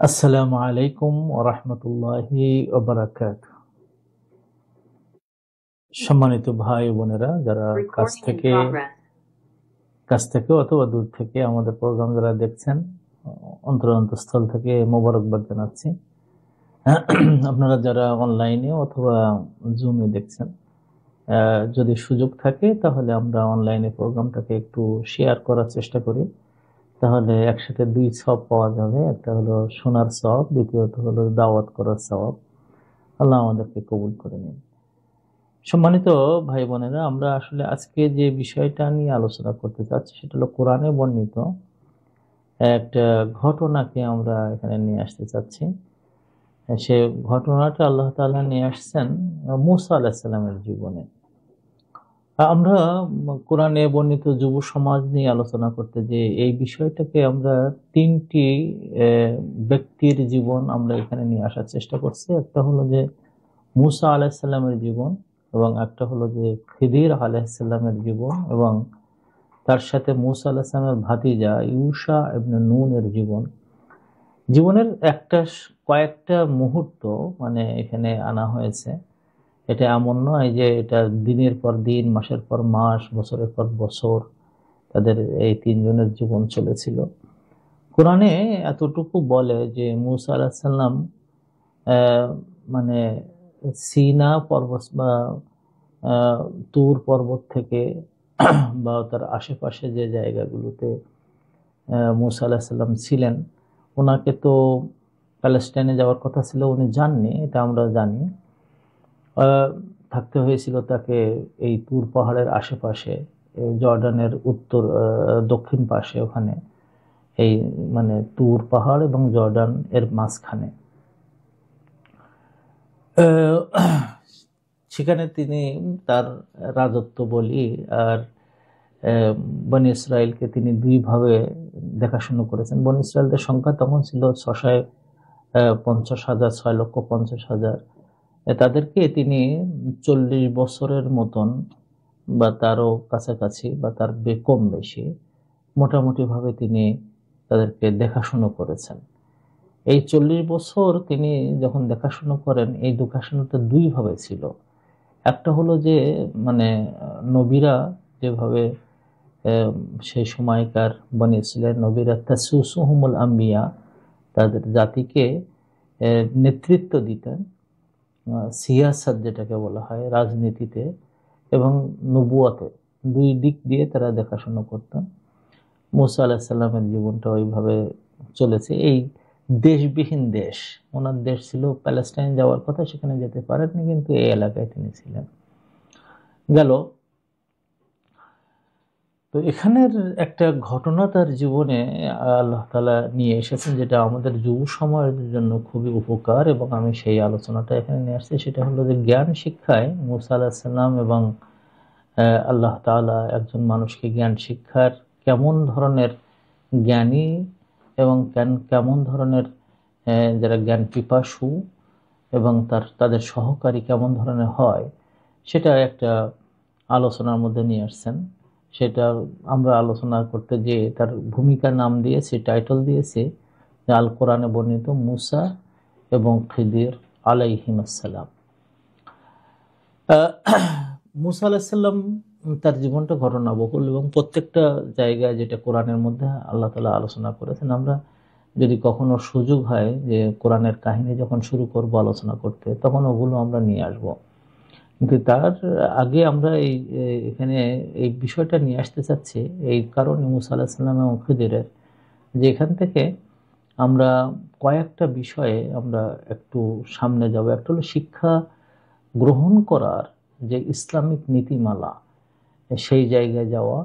আসসালামু আলাইকুম ওয়া রাহমাতুল্লাহি ওয়া বারাকাতুহু। সম্মানিত ভাই ও বোনেরা যারা কাছ থেকে অথবা দূর থেকে আমাদের প্রোগ্রাম যারা দেখছেন, অন্তরস্থল থেকে মোবারকবাদ জানাচ্ছি। আপনারা যারা অনলাইনে অথবা জুমে দেখছেন, যদি সুযোগ থাকে তাহলে আমরা অনলাইনে প্রোগ্রামটাকে একটু শেয়ার করার চেষ্টা করি। তাহলে একসাথে ২ সওয়াব পাওয়া যাবে। একটা হলো শোনার সওয়াব, দ্বিতীয়ত হলো দাওয়াত করার সওয়াব। আল্লাহ আমাদেরকে কবুল করে নিন। সম্মানিত ভাই বোনেরা, আমরা আসলে আজকে যে বিষয়টা নিয়ে আলোচনা করতে চাচ্ছি সেটা হলো কোরআনে বর্ণিত একটা ঘটনাকে আমরা এখানে নিয়ে আসতে চাচ্ছি। সে ঘটনাটা আল্লাহ তাআলা নিয়ে আসছেন মূসা আলাইহিস সালামের জীবনে। আমরা কোরআনে বর্ণিত যুব সমাজ নিয়ে আলোচনা করতে যে এই বিষয়টাকে আমরা ৩টি ব্যক্তির জীবন আমরা এখানে নিয়ে আসার চেষ্টা করছি। একটা হলো যে মূসা আলাইহিস সালামের জীবন, এবং একটা হলো যে খিদির আলাইহিস সালামের জীবন, এবং তার সাথে মূসা আলাইহিস সালামের ভাতিজা ইউশা ইবনে নুনের জীবন। জীবনের কয়েকটা মুহূর্ত মানে এখানে আনা হয়েছে। এটা এমন নয় যে এটা দিনের পর দিন, মাসের পর মাস, বছরের পর বছর তাদের এই ৩ জনের জীবন চলেছিল। কোরআনে এতটুকু বলে যে মূসা আলাইহিস সালাম মানে সিনা পর্বত বা তুর পর্বত থেকে বা তার আশেপাশে যে জায়গাগুলোতে মূসা আলাইহিস সালাম ছিলেন, ওনাকে তো প্যালেস্টাইনে যাওয়ার কথা ছিল, উনি যাননি, এটা আমরা জানি। থাকতে হয়েছিল তাকে এই তুর পাহাড়ের আশেপাশে, জর্ডানের দক্ষিণ পাশে, ওখানে এই মানে তুর পাহাড় এবং জর্ডান এর মাঝখানে। সেখানে তিনি তার রাজত্ব বলি আর বনি ইসরায়েলকে তিনি ২ ভাবে দেখাশুনো করেছেন। বনি ইসরায়েলদের সংখ্যা তখন ছিল ৬৫০,০০০, ৬,৫০,০০০। তাদেরকে তিনি ৪০ বছরের মতন বা তারও কাছাকাছি বা তার কম বেশি মোটামুটি ভাবে তিনি তাদেরকে দেখাশুনো করেছেন। এই ৪০ বছর তিনি যখন দেখাশুনো করেন, এই দেখাশোনাটা ২ ভাবে ছিল। একটা হলো যে মানে নবীরা যেভাবে সেই সময়কার বনি ইসরাইলের নবীরা তাসুসুহুমুল আম্বিয়া, তাদের জাতিকে নেতৃত্ব দিতেন সিয়াসাত যেটাকে বলা হয়, রাজনীতিতে এবং নবুয়তে, ২ দিক দিয়ে তারা দেখাশোনা করতেন। মূসা আলাইহিস সালামের জীবনটা ওইভাবে চলেছে। এই দেশবিহীন দেশ, ওনার দেশ ছিল প্যালেস্টাইন, যাওয়ার কথা, সেখানে যেতে পারেননি, কিন্তু এই এলাকায় তিনি ছিলেন। গেল। তো এখানের একটা ঘটনা তার জীবনে আল্লাহ তাআলা নিয়ে এসেছেন, যেটা আমাদের যুব সমাজের জন্য খুবই উপকার, এবং আমি সেই আলোচনাটা এখানে নিয়ে আসছি। সেটা হলো যে জ্ঞান শিক্ষায় মূসা আলাইহিস সালাম এবং আল্লাহ তাআলা একজন মানুষকে জ্ঞান শিক্ষার কেমন ধরনের জ্ঞানী এবং কেমন ধরনের যারা জ্ঞান পিপাসু এবং তাদের সহকারী কেমন ধরনের হয়, সেটা একটা আলোচনার মধ্যে নিয়ে আসছেন। সেটা আমরা আলোচনা করতে যেয়ে তার ভূমিকার নাম দিয়েছি, টাইটেল দিয়েছি যে আল কোরআনে বর্ণিত মূসা এবং খিদির আলাইহিমুস সালাম। মূসা আলাইহিস সালাম তার জীবনটা ঘটনাবহুল, এবং প্রত্যেকটা জায়গায় যেটা কোরআনের মধ্যে আল্লাহ তাআলা আলোচনা করেছেন, আমরা যদি কখনো সুযোগ হয় যে কোরআনের কাহিনী যখন শুরু করব আলোচনা করতে, তখন ওগুলো আমরা নিয়ে আসব। কিন্তু তার আগে আমরা এখানে এই বিষয়টা নিয়ে আসতে চাচ্ছি এই কারণে মূসা আলাইহিস সালাম এবং খিদিরের, যে এখান থেকে আমরা কয়েকটা বিষয়ে আমরা একটু সামনে যাব। একটা হলো শিক্ষা গ্রহণ করার যে ইসলামিক নীতিমালা, সেই জায়গায় যাওয়া।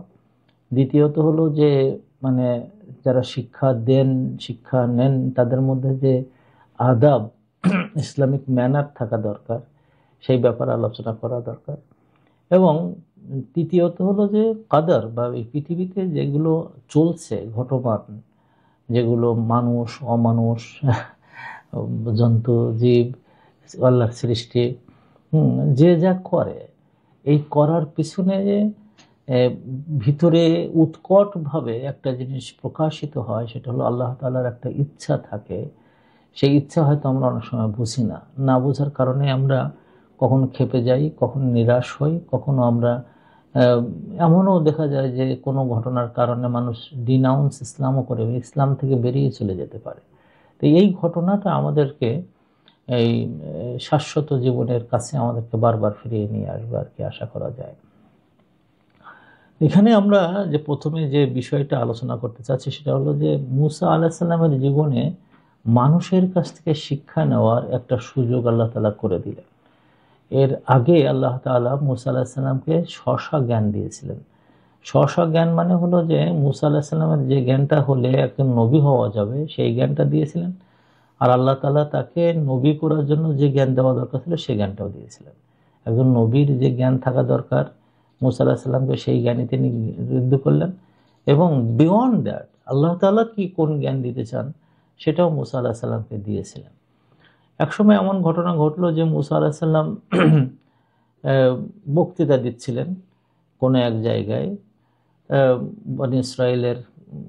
দ্বিতীয়ত হলো যে মানে যারা শিক্ষা নেন তাদের মধ্যে যে আদাব, ইসলামিক ম্যানার থাকা দরকার, সেই ব্যাপারে আলোচনা করা দরকার। এবং তৃতীয়ত হলো যে কাদার বা এই পৃথিবীতে যেগুলো চলছে ঘটমান, যেগুলো মানুষ, অমানুষ, জন্তু, জীব, আল্লাহর সৃষ্টি, যে যা করে, এই করার পিছনে যে ভিতরে উৎকটভাবে একটা জিনিস প্রকাশিত হয়, সেটা হলো আল্লাহ তাআলার একটা ইচ্ছা থাকে, সেই ইচ্ছা হয়তো আমরা অনেক সময় বুঝি না, না বোঝার কারণে আমরা কখনো ক্ষেপে যাই, কখনো নিরাশ হই, কখনো আমরা এমনও দেখা যায় যে কোনো ঘটনার কারণে মানুষ ডিনাউন্স ইসলামও করে, ইসলাম থেকে বেরিয়ে চলে যেতে পারে। তো এই ঘটনাটা আমাদেরকে এই শাশ্বত জীবনের কাছে আমাদেরকে বারবার ফিরিয়ে নিয়ে আসবে আর কি আশা করা যায়। এখানে আমরা যে প্রথমে যে বিষয়টা আলোচনা করতে চাচ্ছি সেটা হলো যে মুসা আলাইহিস সালামের জীবনে মানুষের কাছ থেকে শিক্ষা নেওয়ার একটা সুযোগ আল্লাহ তাআলা করে দিলেন। এর আগে আল্লাহ তাআলা মুসা আলাইহিস সালামকে স্ব জ্ঞান দিয়েছিলেন। স্ব জ্ঞান মানে হলো যে মুসা আলাইহিস সালামের যে জ্ঞানটা হলে একজন নবী হওয়া যাবে সেই জ্ঞানটা দিয়েছিলেন, আর আল্লাহ তাআলা তাকে নবী করার জন্য যে জ্ঞান দেওয়া দরকার ছিল সেই জ্ঞানটাও দিয়েছিলেন। একজন নবীর যে জ্ঞান থাকা দরকার মুসা আলাইহিস সালামকে সেই জ্ঞানই তিনি ঋদ্ধ করলেন, এবং বিয়ন্ড দ্যাট আল্লাহ তাআলা কি কোন জ্ঞান দিতে চান সেটাও মুসা আলাইহিস সালামকে দিয়েছিলেন। একসময় এমন ঘটনা ঘটলো যে মুসা আলাইহিস সালাম বক্তৃতা দিচ্ছিলেন কোনো এক জায়গায়, বনি ইসরায়েলের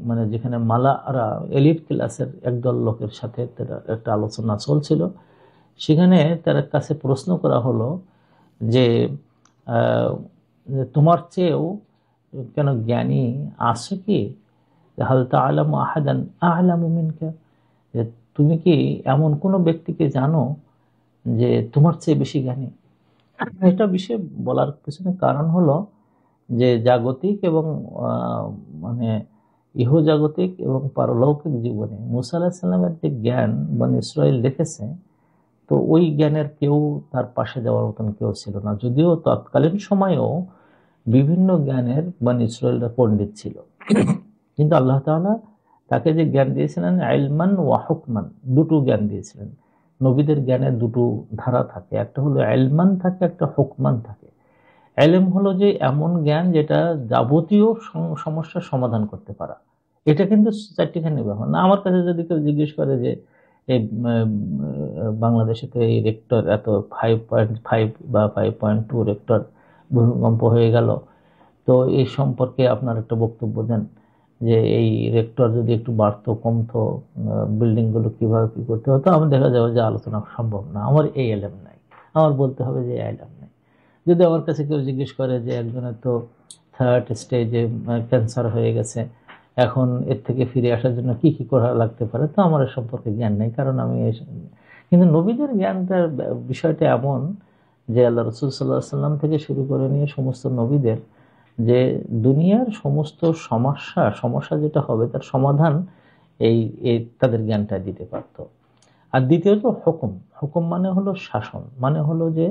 মানে যেখানে মালারা এলিট ক্লাসের একদল লোকের সাথে একটা আলোচনা চলছিল। সেখানে তার কাছে প্রশ্ন করা হলো যে তোমার চেয়েও কেন জ্ঞানী আছে কি, হাল তা'লামু আহাদান আ'লামু মিনকা, যে তুমি কি এমন কোনো ব্যক্তিকে জানো যে তোমার চেয়ে বেশি জ্ঞানী। এটা বিষয়ে বলার পিছনে কারণ হলো যে জাগতিক এবং মানে ইহজাগতিক এবং পারলৌকিক জীবনে মুসা আলাইহিস সালামের যে জ্ঞান বনি ইসরাইল দেখেছে, তো ওই জ্ঞানের কেউ তার পাশে যাওয়ার মতন কেউ ছিল না। যদিও তৎকালীন সময়েও বিভিন্ন জ্ঞানের বনি ইসরাইলরা পণ্ডিত ছিল, কিন্তু আল্লাহ তাআলা তাকে যে জ্ঞান দিয়েছিলেন ইলমান ওয়া হুকমান, দুটো জ্ঞান দিয়েছিলেন। নবীদের জ্ঞানের দুটো ধারা থাকে, একটা হলো ইলমান থাকে, একটা হুকমান থাকে। ইলম হলো যে এমন জ্ঞান যেটা যাবতীয় সমস্যার সমাধান করতে পারা, এটা কিন্তু চারটিখানি ব্যাপার না। আমার কাছে যদি কেউ জিজ্ঞেস করে যে এই বাংলাদেশে তো এই রেক্টর এত 5.5 বা 5.2 রেক্টর ভূমিকম্প হয়ে গেল, তো এই সম্পর্কে আপনার একটা বক্তব্য দেন, যে এই রেক্টর যদি একটু বাড়তো কমতো বিল্ডিংগুলো কিভাবে কি করতে হতো, আমি দেখা যাবে যে আলোচনা সম্ভব না, আমার এই এলএম নাই। আমার বলতে হবে যে এলএম নাই। যদি আমার কাছে কেউ জিজ্ঞেস করে যে একজনের তো 3rd স্টেজে ক্যান্সার হয়ে গেছে, এখন এর থেকে ফিরে আসার জন্য কি কি করা লাগতে পারে, তো আমার এ সম্পর্কে জ্ঞান নেই, কারণ আমি কিন্তু নবীদের জ্ঞানটার বিষয়টা এমন যে আল্লাহ রাসূল সাল্লাল্লাহু আলাইহি ওয়াসাল্লাম থেকে শুরু করে নিয়ে সমস্ত নবীদের যে দুনিয়ার সমস্ত সমস্যা যেটা হবে তার সমাধান এই তাদের জ্ঞানটা দিতে পারত। আর দ্বিতীয়ত হুকুম মানে হলো শাসন, মানে হলো যে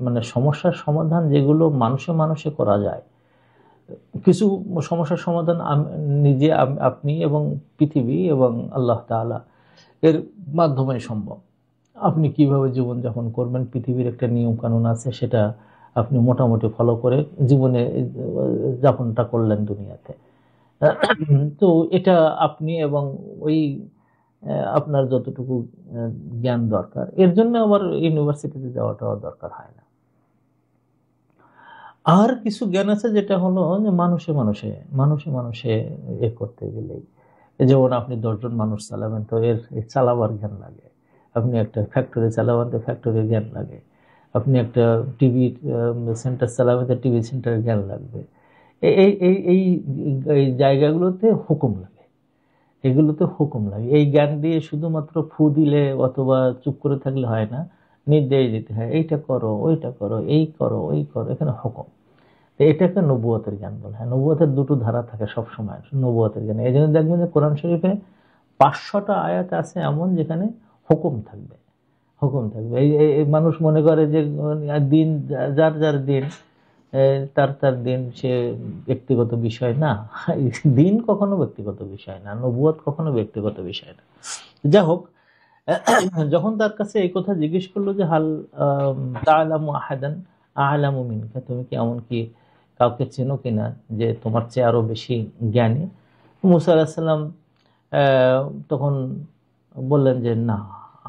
মানে সমস্যার সমাধান যেগুলো মানুষে মানুষে করা যায়। কিছু সমস্যার সমাধান নিজে আপনি এবং পৃথিবী এবং আল্লাহ তাআলা এর মাধ্যমে সম্ভব। আপনি কিভাবে জীবনযাপন করবেন, পৃথিবীর একটা নিয়ম কানুন আছে, সেটা আপনি মোটামুটি ফলো করে জীবনে যাপনটা করলেন দুনিয়াতে। তো এটা আপনি এবং ওই আপনার যতটুকু জ্ঞান দরকার, এর জন্য আবার ইউনিভার্সিটিতে যাওয়াটাও দরকার হয় না। আর কিছু জ্ঞান আছে যেটা হলো যে মানুষে মানুষে এ করতে গেলেই, যেমন আপনি 10 জন মানুষ চালাবেন, তো এর চালাবার জ্ঞান লাগে। আপনি একটা ফ্যাক্টরি চালাবেন, তো ফ্যাক্টরির জ্ঞান লাগে। আপনি একটা টিভি সেন্টার চালাবেন, তো টিভি সেন্টারের জ্ঞান লাগবে। এই এই এই এই জায়গাগুলোতে হুকুম লাগে, এগুলোতে হুকুম লাগে। এই জ্ঞান দিয়ে শুধুমাত্র ফু দিলে অথবা চুপ করে থাকলে হয় না, নির্দেশ দিতে হয়, এইটা করো, ওইটা করো, এই করো, ওই করো, এখানে হুকুম। তো এটাকে নবুয়তের জ্ঞান বলে। হ্যাঁ, নবুয়তের দুটো ধারা থাকে সবসময়, নবুয়তের জ্ঞান। এই জন্য দেখবেন যে কোরআন শরীফে 500টা আয়াত আছে এমন যেখানে হুকুম থাকবে। এই মানুষ মনে করে যে দিন যার যার দিন, তার দিন সে ব্যক্তিগত বিষয় না। দিন কখনো ব্যক্তিগত বিষয় না, নবুয়ত কখনো ব্যক্তিগত বিষয় না। যা হোক, যখন তার কাছে এই কথা জিজ্ঞেস করলো যে হাল তা'লামু আহাদান আ'লামু মিনকা, তুমি কি এমন কি কাউকে চেনো কিনা যে তোমার চেয়ে আরো বেশি জ্ঞানী। মুসা আলাইহিস সালাম তখন বললেন যে না,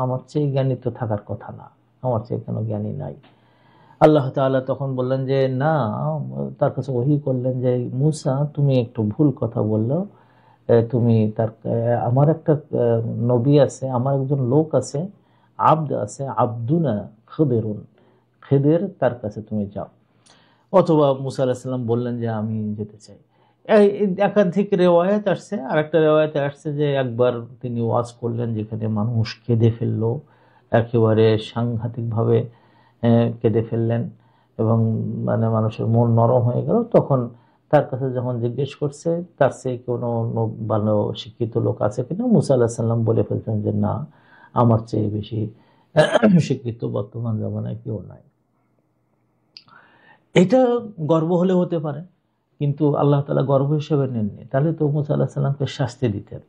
আমার চেয়ে জ্ঞানী তো থাকার কথা না, আমার চেয়ে কোনো জ্ঞানী নাই। আল্লাহ তাআলা তখন বললেন যে না, তার কাছে ওহী করলেন যে মুসা তুমি একটু ভুল কথা বললো, তুমি তার আমার একটা নবী আছে, আমার একজন লোক আছে, আব্দ আছে, আব্দুনা খেদেরুন, খেদের, তার কাছে তুমি যাও। অথবা মুসা আলাহিসাল্লাম বললেন যে আমি যেতে চাই। এই একাধিক রেওয়ায়াত আসছে। আর একটা রেওয়ায়াতে আসছে যে একবার তিনি ওয়াজ করলেন যেখানে মানুষ কেঁদে ফেললো, একেবারে সাংঘাতিকভাবে কেঁদে ফেললেন, এবং মানে মানুষের মন নরম হয়ে গেল। তখন তার কাছে যখন জিজ্ঞেস করছে তার চেয়ে কোনো ভালো শিক্ষিত লোক আছে কিনা, মুসা আলাহিসাল্লাম বলে ফেলছেন যে না, আমার চেয়ে বেশি শিক্ষিত বর্তমান জামানায় কেউ নাই। এটা গর্ব হলে হতে পারে, কিন্তু আল্লাহ তাআলা গর্ব হিসেবে নেননি। তাহলে তো মুসা আলাহিস সাল্লামকে শাস্তি দিতেন।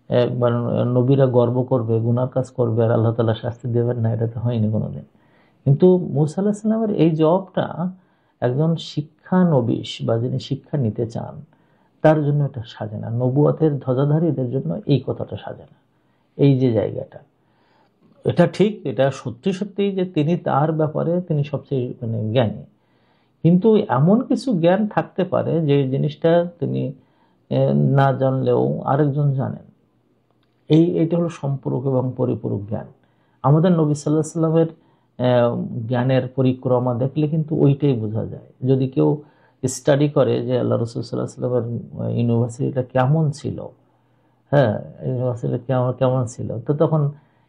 একবার নবীরা গর্ব করবে, গুনার কাজ করবে, আর আল্লাহ তাআলা শাস্তি দেবেন না, এটা তো হয়নি কোনোদিন। কিন্তু মুসা আলাহিস সাল্লামের এই জবাবটা একজন শিক্ষা নবিশ বা যিনি শিক্ষা নিতে চান তার জন্য এটা সাজে না। নবুয়তের ধ্বজাধারীদের জন্য এই কথাটা সাজে না। এই যে জায়গাটা, এটা ঠিক, এটা সত্যি সত্যি যে তিনি তার ব্যাপারে তিনি সবচেয়ে মানে জ্ঞানী, কিন্তু এমন কিছু জ্ঞান থাকতে পারে যে জিনিসটা তিনি না জানলেও আরেকজন জানেন। এইটা হলো সম্পূরক এবং পরিপূরক জ্ঞান। আমাদের নবী সাল্লাল্লাহু আলাইহি সাল্লামের জ্ঞানের পরিক্রমা দেখলে কিন্তু ওইটাই বোঝা যায়। যদি কেউ স্টাডি করে যে আল্লাহ রাসূল সাল্লাল্লাহু আলাইহি সাল্লামের ইউনিভার্সিটিটা কেমন ছিল, হ্যাঁ, ইউনিভার্সিটি কেমন কেমন ছিল, তো তখন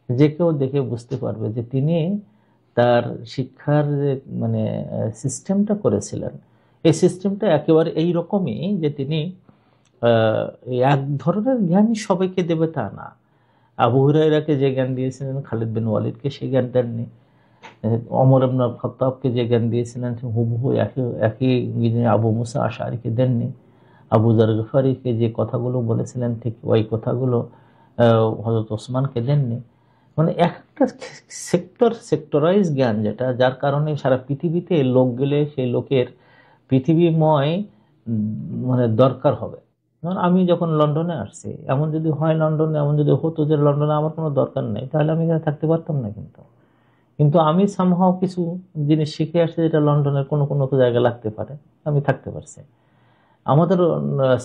যে কেউ দেখে বুঝতে পারবে যে তিনি তার শিক্ষার যে মানে সিস্টেমটা করেছিলেন, এই সিস্টেমটা একেবারে এই রকমই যে তিনি এক ধরনের জ্ঞানই সবাইকে দেবে তা না। আবু হুরায়রাকে যে জ্ঞান দিয়েছিলেন খালিদ বিন ওয়ালিদকে সেই জ্ঞান দেননি। ওমর ইবনে খাত্তাবকে যে জ্ঞান দিয়েছিলেন হুবহু একই একই আবু মুসা আশআরীকে দেননি। আবু যর গফারিকে যে কথাগুলো বলেছিলেন ঠিক ওই কথাগুলো হযরত ওসমানকে দেননি। মানে একটা সেক্টরাইজ জ্ঞান, যেটা যার কারণে সারা পৃথিবীতে লোক গেলে সেই লোকের পৃথিবীময় মানে দরকার হবে। যেমন আমি যখন লন্ডনে আসছি, এমন যদি হয় লন্ডনে এমন যদি হতো যে লন্ডনে আমার কোনো দরকার নেই, তাহলে আমি এখানে থাকতে পারতাম না। কিন্তু কিন্তু আমি সামহাও কিছু জিনিস শিখে আসছি যেটা লন্ডনের কোনো কোনো জায়গায় লাগতে পারে, আমি থাকতে পারছি। আমাদের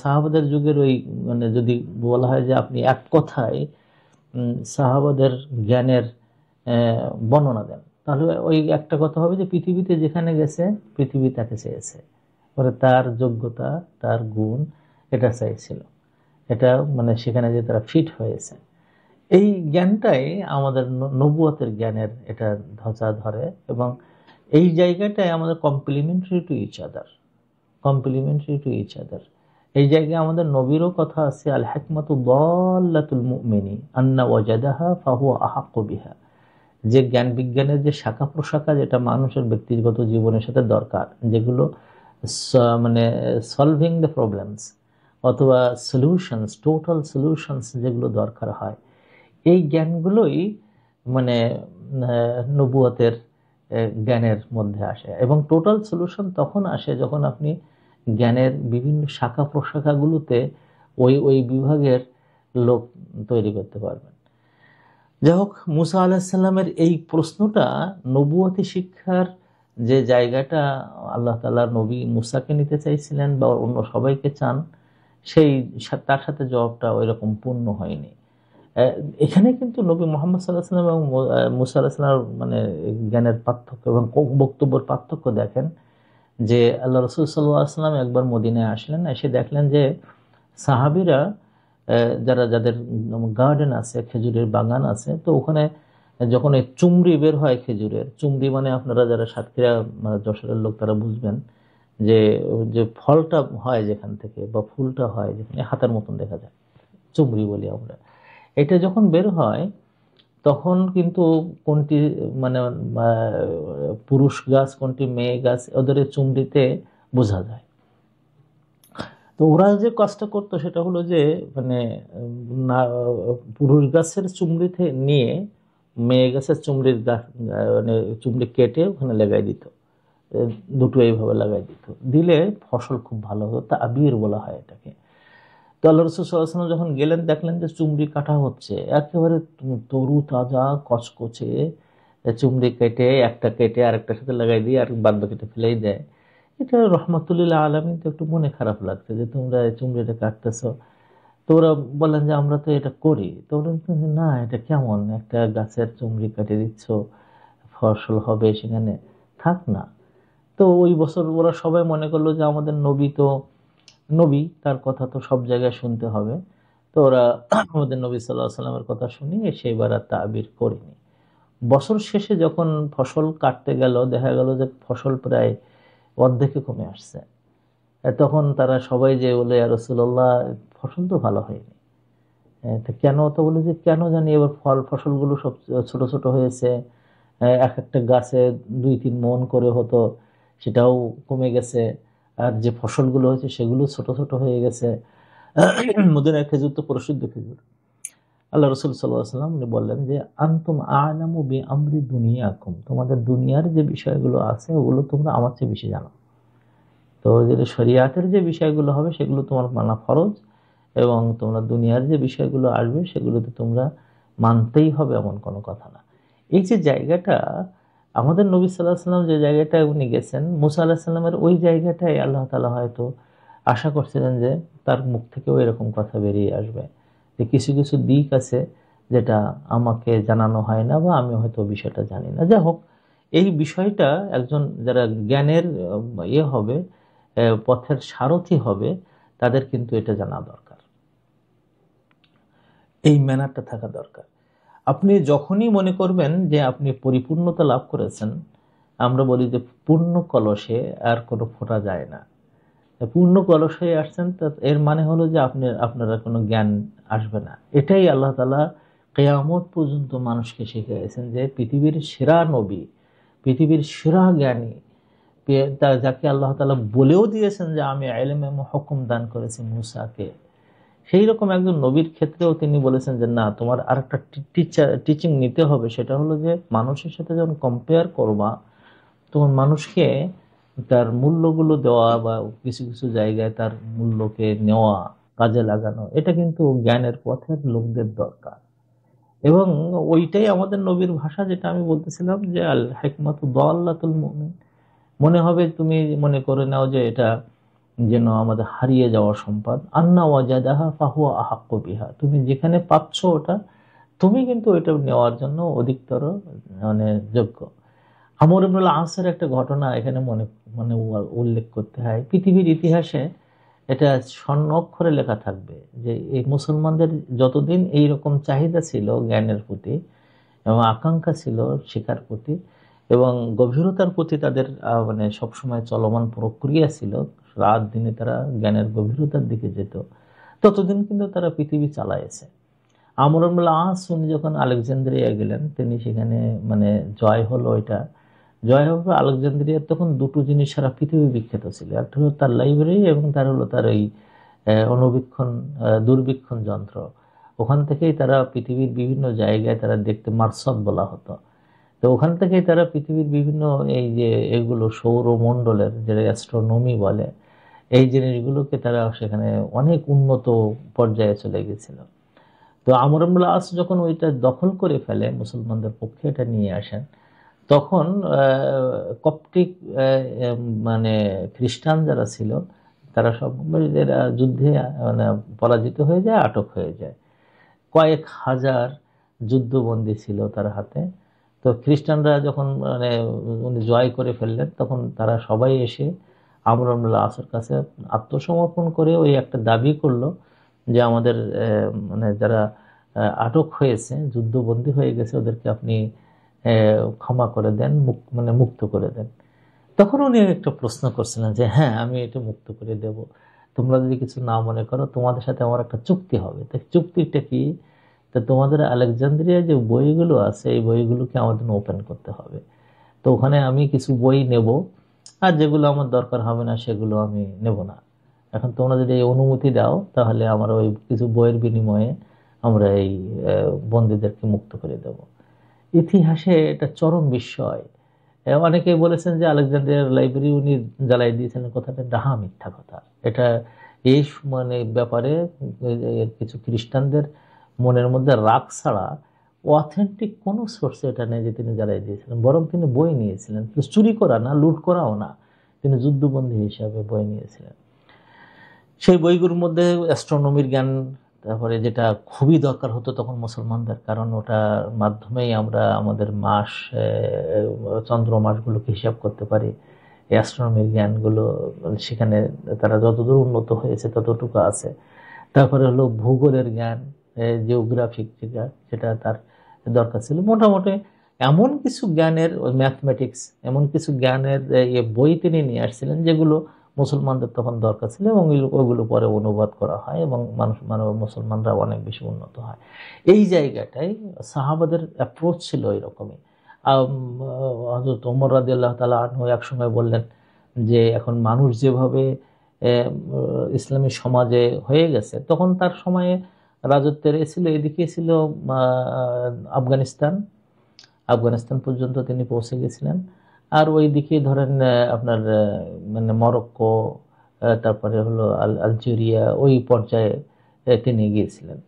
সাহাবাদের যুগের ওই মানে যদি বলা হয় যে আপনি এক কথায় সাহাবাদের জ্ঞানের বর্ণনা দেন, তাহলে ওই একটা কথা হবে যে পৃথিবীতে যেখানে গেছে পৃথিবী তাকে চেয়েছে, পরে তার যোগ্যতা তার গুণ এটা চাইছিল, এটা মানে সেখানে যে তারা ফিট হয়েছে। এই জ্ঞানটাই আমাদের নবুয়তের জ্ঞানের এটা ধ্বজা ধরে, এবং এই জায়গাটাই আমাদের complementary to each other, complementary to each other. এই জায়গায় আমাদের নবীরও কথা আছে, আল হিকমাতু দাল্লাতুল মুমিনি আন্না ওয়াজাদাহা ফাহুয়া আহাক্কু বিহা, যে জ্ঞান বিজ্ঞানের যে শাখা প্রশাখা যেটা মানুষের ব্যক্তিগত জীবনের সাথে দরকার, যেগুলো মানে সলভিং দ্য প্রবলেমস অথবা সলিউশনস, টোটাল সলিউশনস যেগুলো দরকার হয়, এই জ্ঞানগুলোই মানে নবুয়তের জ্ঞানের মধ্যে আসে। এবং টোটাল সলিউশন তখন আসে যখন আপনি জ্ঞানের বিভিন্ন শাখা প্রশাখাগুলোতে ওই ওই বিভাগের লোক তৈরি করতে পারবেন। যাই হোক, মুসা আলাহিসাল্লামের এই প্রশ্নটা নবুয়তি শিক্ষার যে জায়গাটা আল্লাহ তাআলা নবী মুসাকে নিতে চাইছিলেন বা অন্য সবাইকে চান, সেই তার সাথে জবাবটা ওই রকম পূর্ণ হয়নি। এখানে কিন্তু নবী মুহাম্মদ সাল্লাল্লাহু আলাইহি ওয়াসাল্লাম এবং মুসা আলাইহিস সালামের মানে জ্ঞানের পার্থক্য এবং বক্তব্যের পার্থক্য দেখেন। যে আল্লাহ রাসূল সাল্লাল্লাহু আলাইহি ওয়াসাল্লাম একবার মদিনায় আসলেন, এসে দেখলেন যে সাহাবীরা যাদের গার্ডেন আছে, খেজুরের বাগান আছে, তো ওখানে যখন এই চুমরি বের হয়, খেজুরের চুমরি মানে আপনারা যারা সাতক্ষীরা মানে যশোরের লোক তারা বুঝবেন যে যে ফলটা হয় যেখান থেকে বা ফুলটা হয় যেখানে হাতের মতন দেখা যায়, চুমরি বলি আমরা। এটা যখন বের হয় তখন কিন্তু কোনটি মানে পুরুষ গাছ কোনটি মেয়ে গাছ ওদের চুমড়িতে বোঝা যায়। তো ওরা যে কাজটা করতো সেটা হলো যে মানে না, পুরুষ গাছের চুমড়িতে নিয়ে মেয়ে গাছের চুমড়ির গাছ মানে চুমড়ি কেটে ওখানে লাগাই দিত, দুটো এইভাবে লাগাই দিত, দিলে ফসল খুব ভালো হতো, তা আবির বলা হয় এটাকে। তো আল্লাহ রাসূল সাল্লাল্লাহু আলাইহি ওয়াসাল্লাম যখন গেলেন দেখলেন যে চুমড়ি কাটা হচ্ছে, একেবারে তরু তাজা কচকচে চুমড়ি কেটে একটা কেটে আরেকটার সাথে লাগাই দিয়ে আর বাদ বাকিটা ফেলেই দেয়। এটা রহমাতুল্লিল আলামিন তো একটু মনে খারাপ লাগছে যে তোমরা এই চুমড়িটা কাটতেছো। তো ওরা বললেন যে আমরা তো এটা করি। তো ওরা বললেন যে, না এটা কেমন, একটা গাছের চুমড়ি কাটে দিচ্ছ, ফসল হবে সেখানে, থাক না। তো ওই বছর ওরা সবাই মনে করলো যে আমাদের নবী তো নবী, তার কথা তো সব জায়গায় শুনতে হবে। তো ওরা আমাদের নবী সাল্লাল্লাহু আলাইহি সাল্লামের কথা শুনিয়ে সেইবার আর তাবির করেনি। বছর শেষে যখন ফসল কাটতে গেল, দেখা গেল যে ফসল প্রায় অর্ধেকে কমে আসছে। তখন তারা সবাই যে বলে, ইয়া রাসূলুল্লাহ ফসল তো ভালো হয়নি। তো কেন? তো বলে যে কেন জানি এবার ফসলগুলো সব ছোট ছোট হয়েছে। এক একটা গাছে 2-3 মণ করে হতো, সেটাও কমে গেছে। আর যে ফসলগুলো হয়েছে সেগুলো ছোট ছোট হয়ে গেছে। মদিনার খেজুর তো পরিশুদ্ধ খেজুর। আল্লাহ রাসূল সাল্লাল্লাহু আলাইহি ওয়াসাল্লাম বললেন যে আনতুম আ'লামু বিআমরি দুনিয়াকুম, তোমাদের দুনিয়ার যে বিষয়গুলো আছে ওগুলো তোমরা আমার চেয়ে বেশি জানো। তো যেটা শরিয়াতের যে বিষয়গুলো হবে সেগুলো তোমার মানা ফরজ, এবং তোমরা দুনিয়ার যে বিষয়গুলো আসবে সেগুলোতে তোমরা মানতেই হবে, এমন কোনো কথা না। এই যে জায়গাটা আমাদের নবী সাল্লাল্লাহু আলাইহি ওয়াসাল্লাম যে জায়গাটায় উনি গেছেন, মুসা আলাইহিস সালামের ওই জায়গাটায় আল্লাহ তাআলা হয়তো আশা করছিলেন যে তার মুখ থেকেও এরকম কথা বেরিয়ে আসবে, যে কিছু কিছু দিক আছে যেটা আমাকে জানানো হয় না, বা আমি হয়তো বিষয়টা জানি না। যাই হোক, এই বিষয়টা একজন যারা জ্ঞানের হবে, পথের সারথি হবে, তাদের কিন্তু এটা জানা দরকার, এই ম্যানারটা থাকা দরকার। আপনি যখনই মনে করবেন যে আপনি পরিপূর্ণতা লাভ করেছেন, আমরা বলি যে পূর্ণ কলসে আর কোনো ফোঁটা যায় না। পূর্ণ কলস হয়ে আসছেন, এর মানে হলো যে আপনারা কোনো জ্ঞান আসবে না। এটাই আল্লাহ তাআলা কিয়ামত পর্যন্ত মানুষকে শিখিয়েছেন, যে পৃথিবীর সেরা নবী, পৃথিবীর সেরা জ্ঞানী, যাকে আল্লাহ তাআলা বলেও দিয়েছেন যে আমি ইলমে মুহক্কাম দান করেছি মূসাকে, সেই রকম একজন নবীর ক্ষেত্রেও তিনি বলেছেন যে না, তোমার আরেকটা টিচিং নিতে হবে। সেটা হলো যে মানুষের সাথে যখন কম্পেয়ার করবা, তখন মানুষকে তার মূল্যগুলো দেওয়া, বা কিছু কিছু জায়গায় তার মূল্যকে নেওয়া, কাজে লাগানো, এটা কিন্তু জ্ঞানের পথের লোকদের দরকার। এবং ওইটাই আমাদের নবীর ভাষা, যেটা আমি বলতেছিলাম যে আল হিকমাতু দাল্লাতুল মুমিন। মনে হবে, তুমি মনে করে নাও যে এটা যেন আমাদের হারিয়ে যাওয়া সম্পদ, আন্না ওয়াজাদাহা ফাহুয়া আহাক্কু বিহা, তুমি যেখানে পাচ্ছ ওটা, তুমি কিন্তু ওইটা নেওয়ার জন্য অধিকতর মানে যোগ্য। আমর ইবনুল আসের একটা ঘটনা এখানে মনে মানে উল্লেখ করতে হয়। পৃথিবীর ইতিহাসে এটা স্বর্ণ অক্ষরে লেখা থাকবে যে এই মুসলমানদের যতদিন এই রকম চাহিদা ছিল জ্ঞানের প্রতি, এবং আকাঙ্ক্ষা ছিল শেখার প্রতি, এবং গভীরতার প্রতি তাদের মানে সবসময় চলমান প্রক্রিয়া ছিল, রাত দিনে তারা জ্ঞানের গভীরতার দিকে যেত, ততদিন কিন্তু তারা পৃথিবী চালাইছে। আমর ইবনুল আস উনি যখন আলেকজান্দ্রিয়া গেলেন, তিনি সেখানে মানে জয় হলো, এটা জয় হলো আলেকজান্দ্রিয়ার, তখন দুটো জিনিস সারা পৃথিবী বিখ্যাত ছিল, একটা হলো তার লাইব্রেরি, এবং তার হলো তার এই অনুবীক্ষণ দূরবীক্ষণ যন্ত্র। ওখান থেকেই তারা পৃথিবীর বিভিন্ন জায়গায় তারা দেখতে, মারসদ বলা হতো। তো ওখান থেকেই তারা পৃথিবীর বিভিন্ন এই যে এগুলো সৌরমণ্ডলের, যেটা অ্যাস্ট্রোনমি বলে, এই জিনিসগুলোকে তারা সেখানে অনেক উন্নত পর্যায়ে চলে গেছিল। তো আমর ইবনুল আস যখন ওইটা দখল করে ফেলে, মুসলমানদের পক্ষে এটা নিয়ে আসেন, তখন কপটিক মানে খ্রিস্টান যারা ছিল, তারা সব এরা যুদ্ধে মানে পরাজিত হয়ে যায়, আটক হয়ে যায়। কয়েক হাজার যুদ্ধবন্দী ছিল তার হাতে। তো খ্রিস্টানরা যখন মানে উনি জয় করে ফেললেন, তখন তারা সবাই এসে আমর ইবনুল আসের কাছে আত্মসমর্পণ করে ওই একটা দাবি করলো যে আমাদের মানে যারা আটক হয়েছে, যুদ্ধবন্দী হয়ে গেছে, ওদেরকে আপনি ক্ষমা করে দেন, মানে মুক্ত করে দেন। তখন উনি একটা প্রশ্ন করছিলেন যে হ্যাঁ, আমি এটা মুক্ত করে দেব, তোমরা যদি কিছু না মনে করো, তোমাদের সাথে আমার একটা চুক্তি হবে। তো চুক্তিটা কি? তো তোমাদের আলেকজান্দ্রিয়া যে বইগুলো আছে, এই বইগুলোকে আমাদের ওপেন করতে হবে। তো ওখানে আমি কিছু বই নেব, আর যেগুলো আমার দরকার হবে না সেগুলো আমি নেব না। এখন তোমরা যদি এই অনুমতি দাও, তাহলে আমরা ওই কিছু বইয়ের বিনিময়ে আমরা এই বন্দীদেরকে মুক্ত করে দেব। ইতিহাসে এটা চরম বিস্ময়। অনেকেই বলেছেন যে আলেকজান্দ্রিয়ার লাইব্রেরি উনি জ্বালাই দিয়েছেন, কথাটা ডাহা মিথ্যা কথা। এটা এই মানে ব্যাপারে কিছু খ্রিস্টানদের মনের মধ্যে রাগ ছাড়া অথেন্টিক কোনো সোর্সে এটা নেই যে তিনি জ্বালাই দিয়েছিলেন। বরং তিনি বই নিয়েছিলেন, চুরি করা না, লুট করাও না, তিনি যুদ্ধবন্দী হিসাবে বই নিয়েছিলেন। সেই বইগুলোর মধ্যে অ্যাস্ট্রোনমির জ্ঞান তারপরে যেটা খুবই দরকার হতো তখন মুসলমানদের, কারণ ওটার মাধ্যমেই আমরা আমাদের মাস, চন্দ্র মাসগুলোকে হিসাব করতে পারি। অ্যাস্ট্রোনমির জ্ঞানগুলো সেখানে তারা যতদূর উন্নত হয়েছে ততটুকু আছে। তারপরে হলো ভূগোলের জ্ঞান, জিওগ্রাফিক যেটা যেটা তার দরকার ছিল। মোটামুটি এমন কিছু জ্ঞানের, ম্যাথমেটিক্স, এমন কিছু জ্ঞানের বই তিনি নিয়ে আসছিলেন যেগুলো মুসলমানদের তখন দরকার ছিল, এবং ওইগুলো পরে অনুবাদ করা হয় এবং মুসলমানরা অনেক বেশি উন্নত হয়। এই জায়গাটায় সাহাবাদের অ্যাপ্রোচ ছিল এরকমই। হযরত ওমর রাদিয়াল্লাহু তাআলা আনহু একসময় বললেন যে এখন মানুষ যেভাবে ইসলামী সমাজে হয়ে গেছে, তখন তার সময়ে রাজত্বের ছিল, এদিকে ছিল আফগানিস্তান, আফগানিস্তান পর্যন্ত তিনি পৌঁছে গেছিলেন। আর ওই দিকে ধরেন আপনার মানে মরক্কো, তারপরে হলো আলজেরিয়া, ওই পর্যায়ে তিনি গিয়েছিলেন।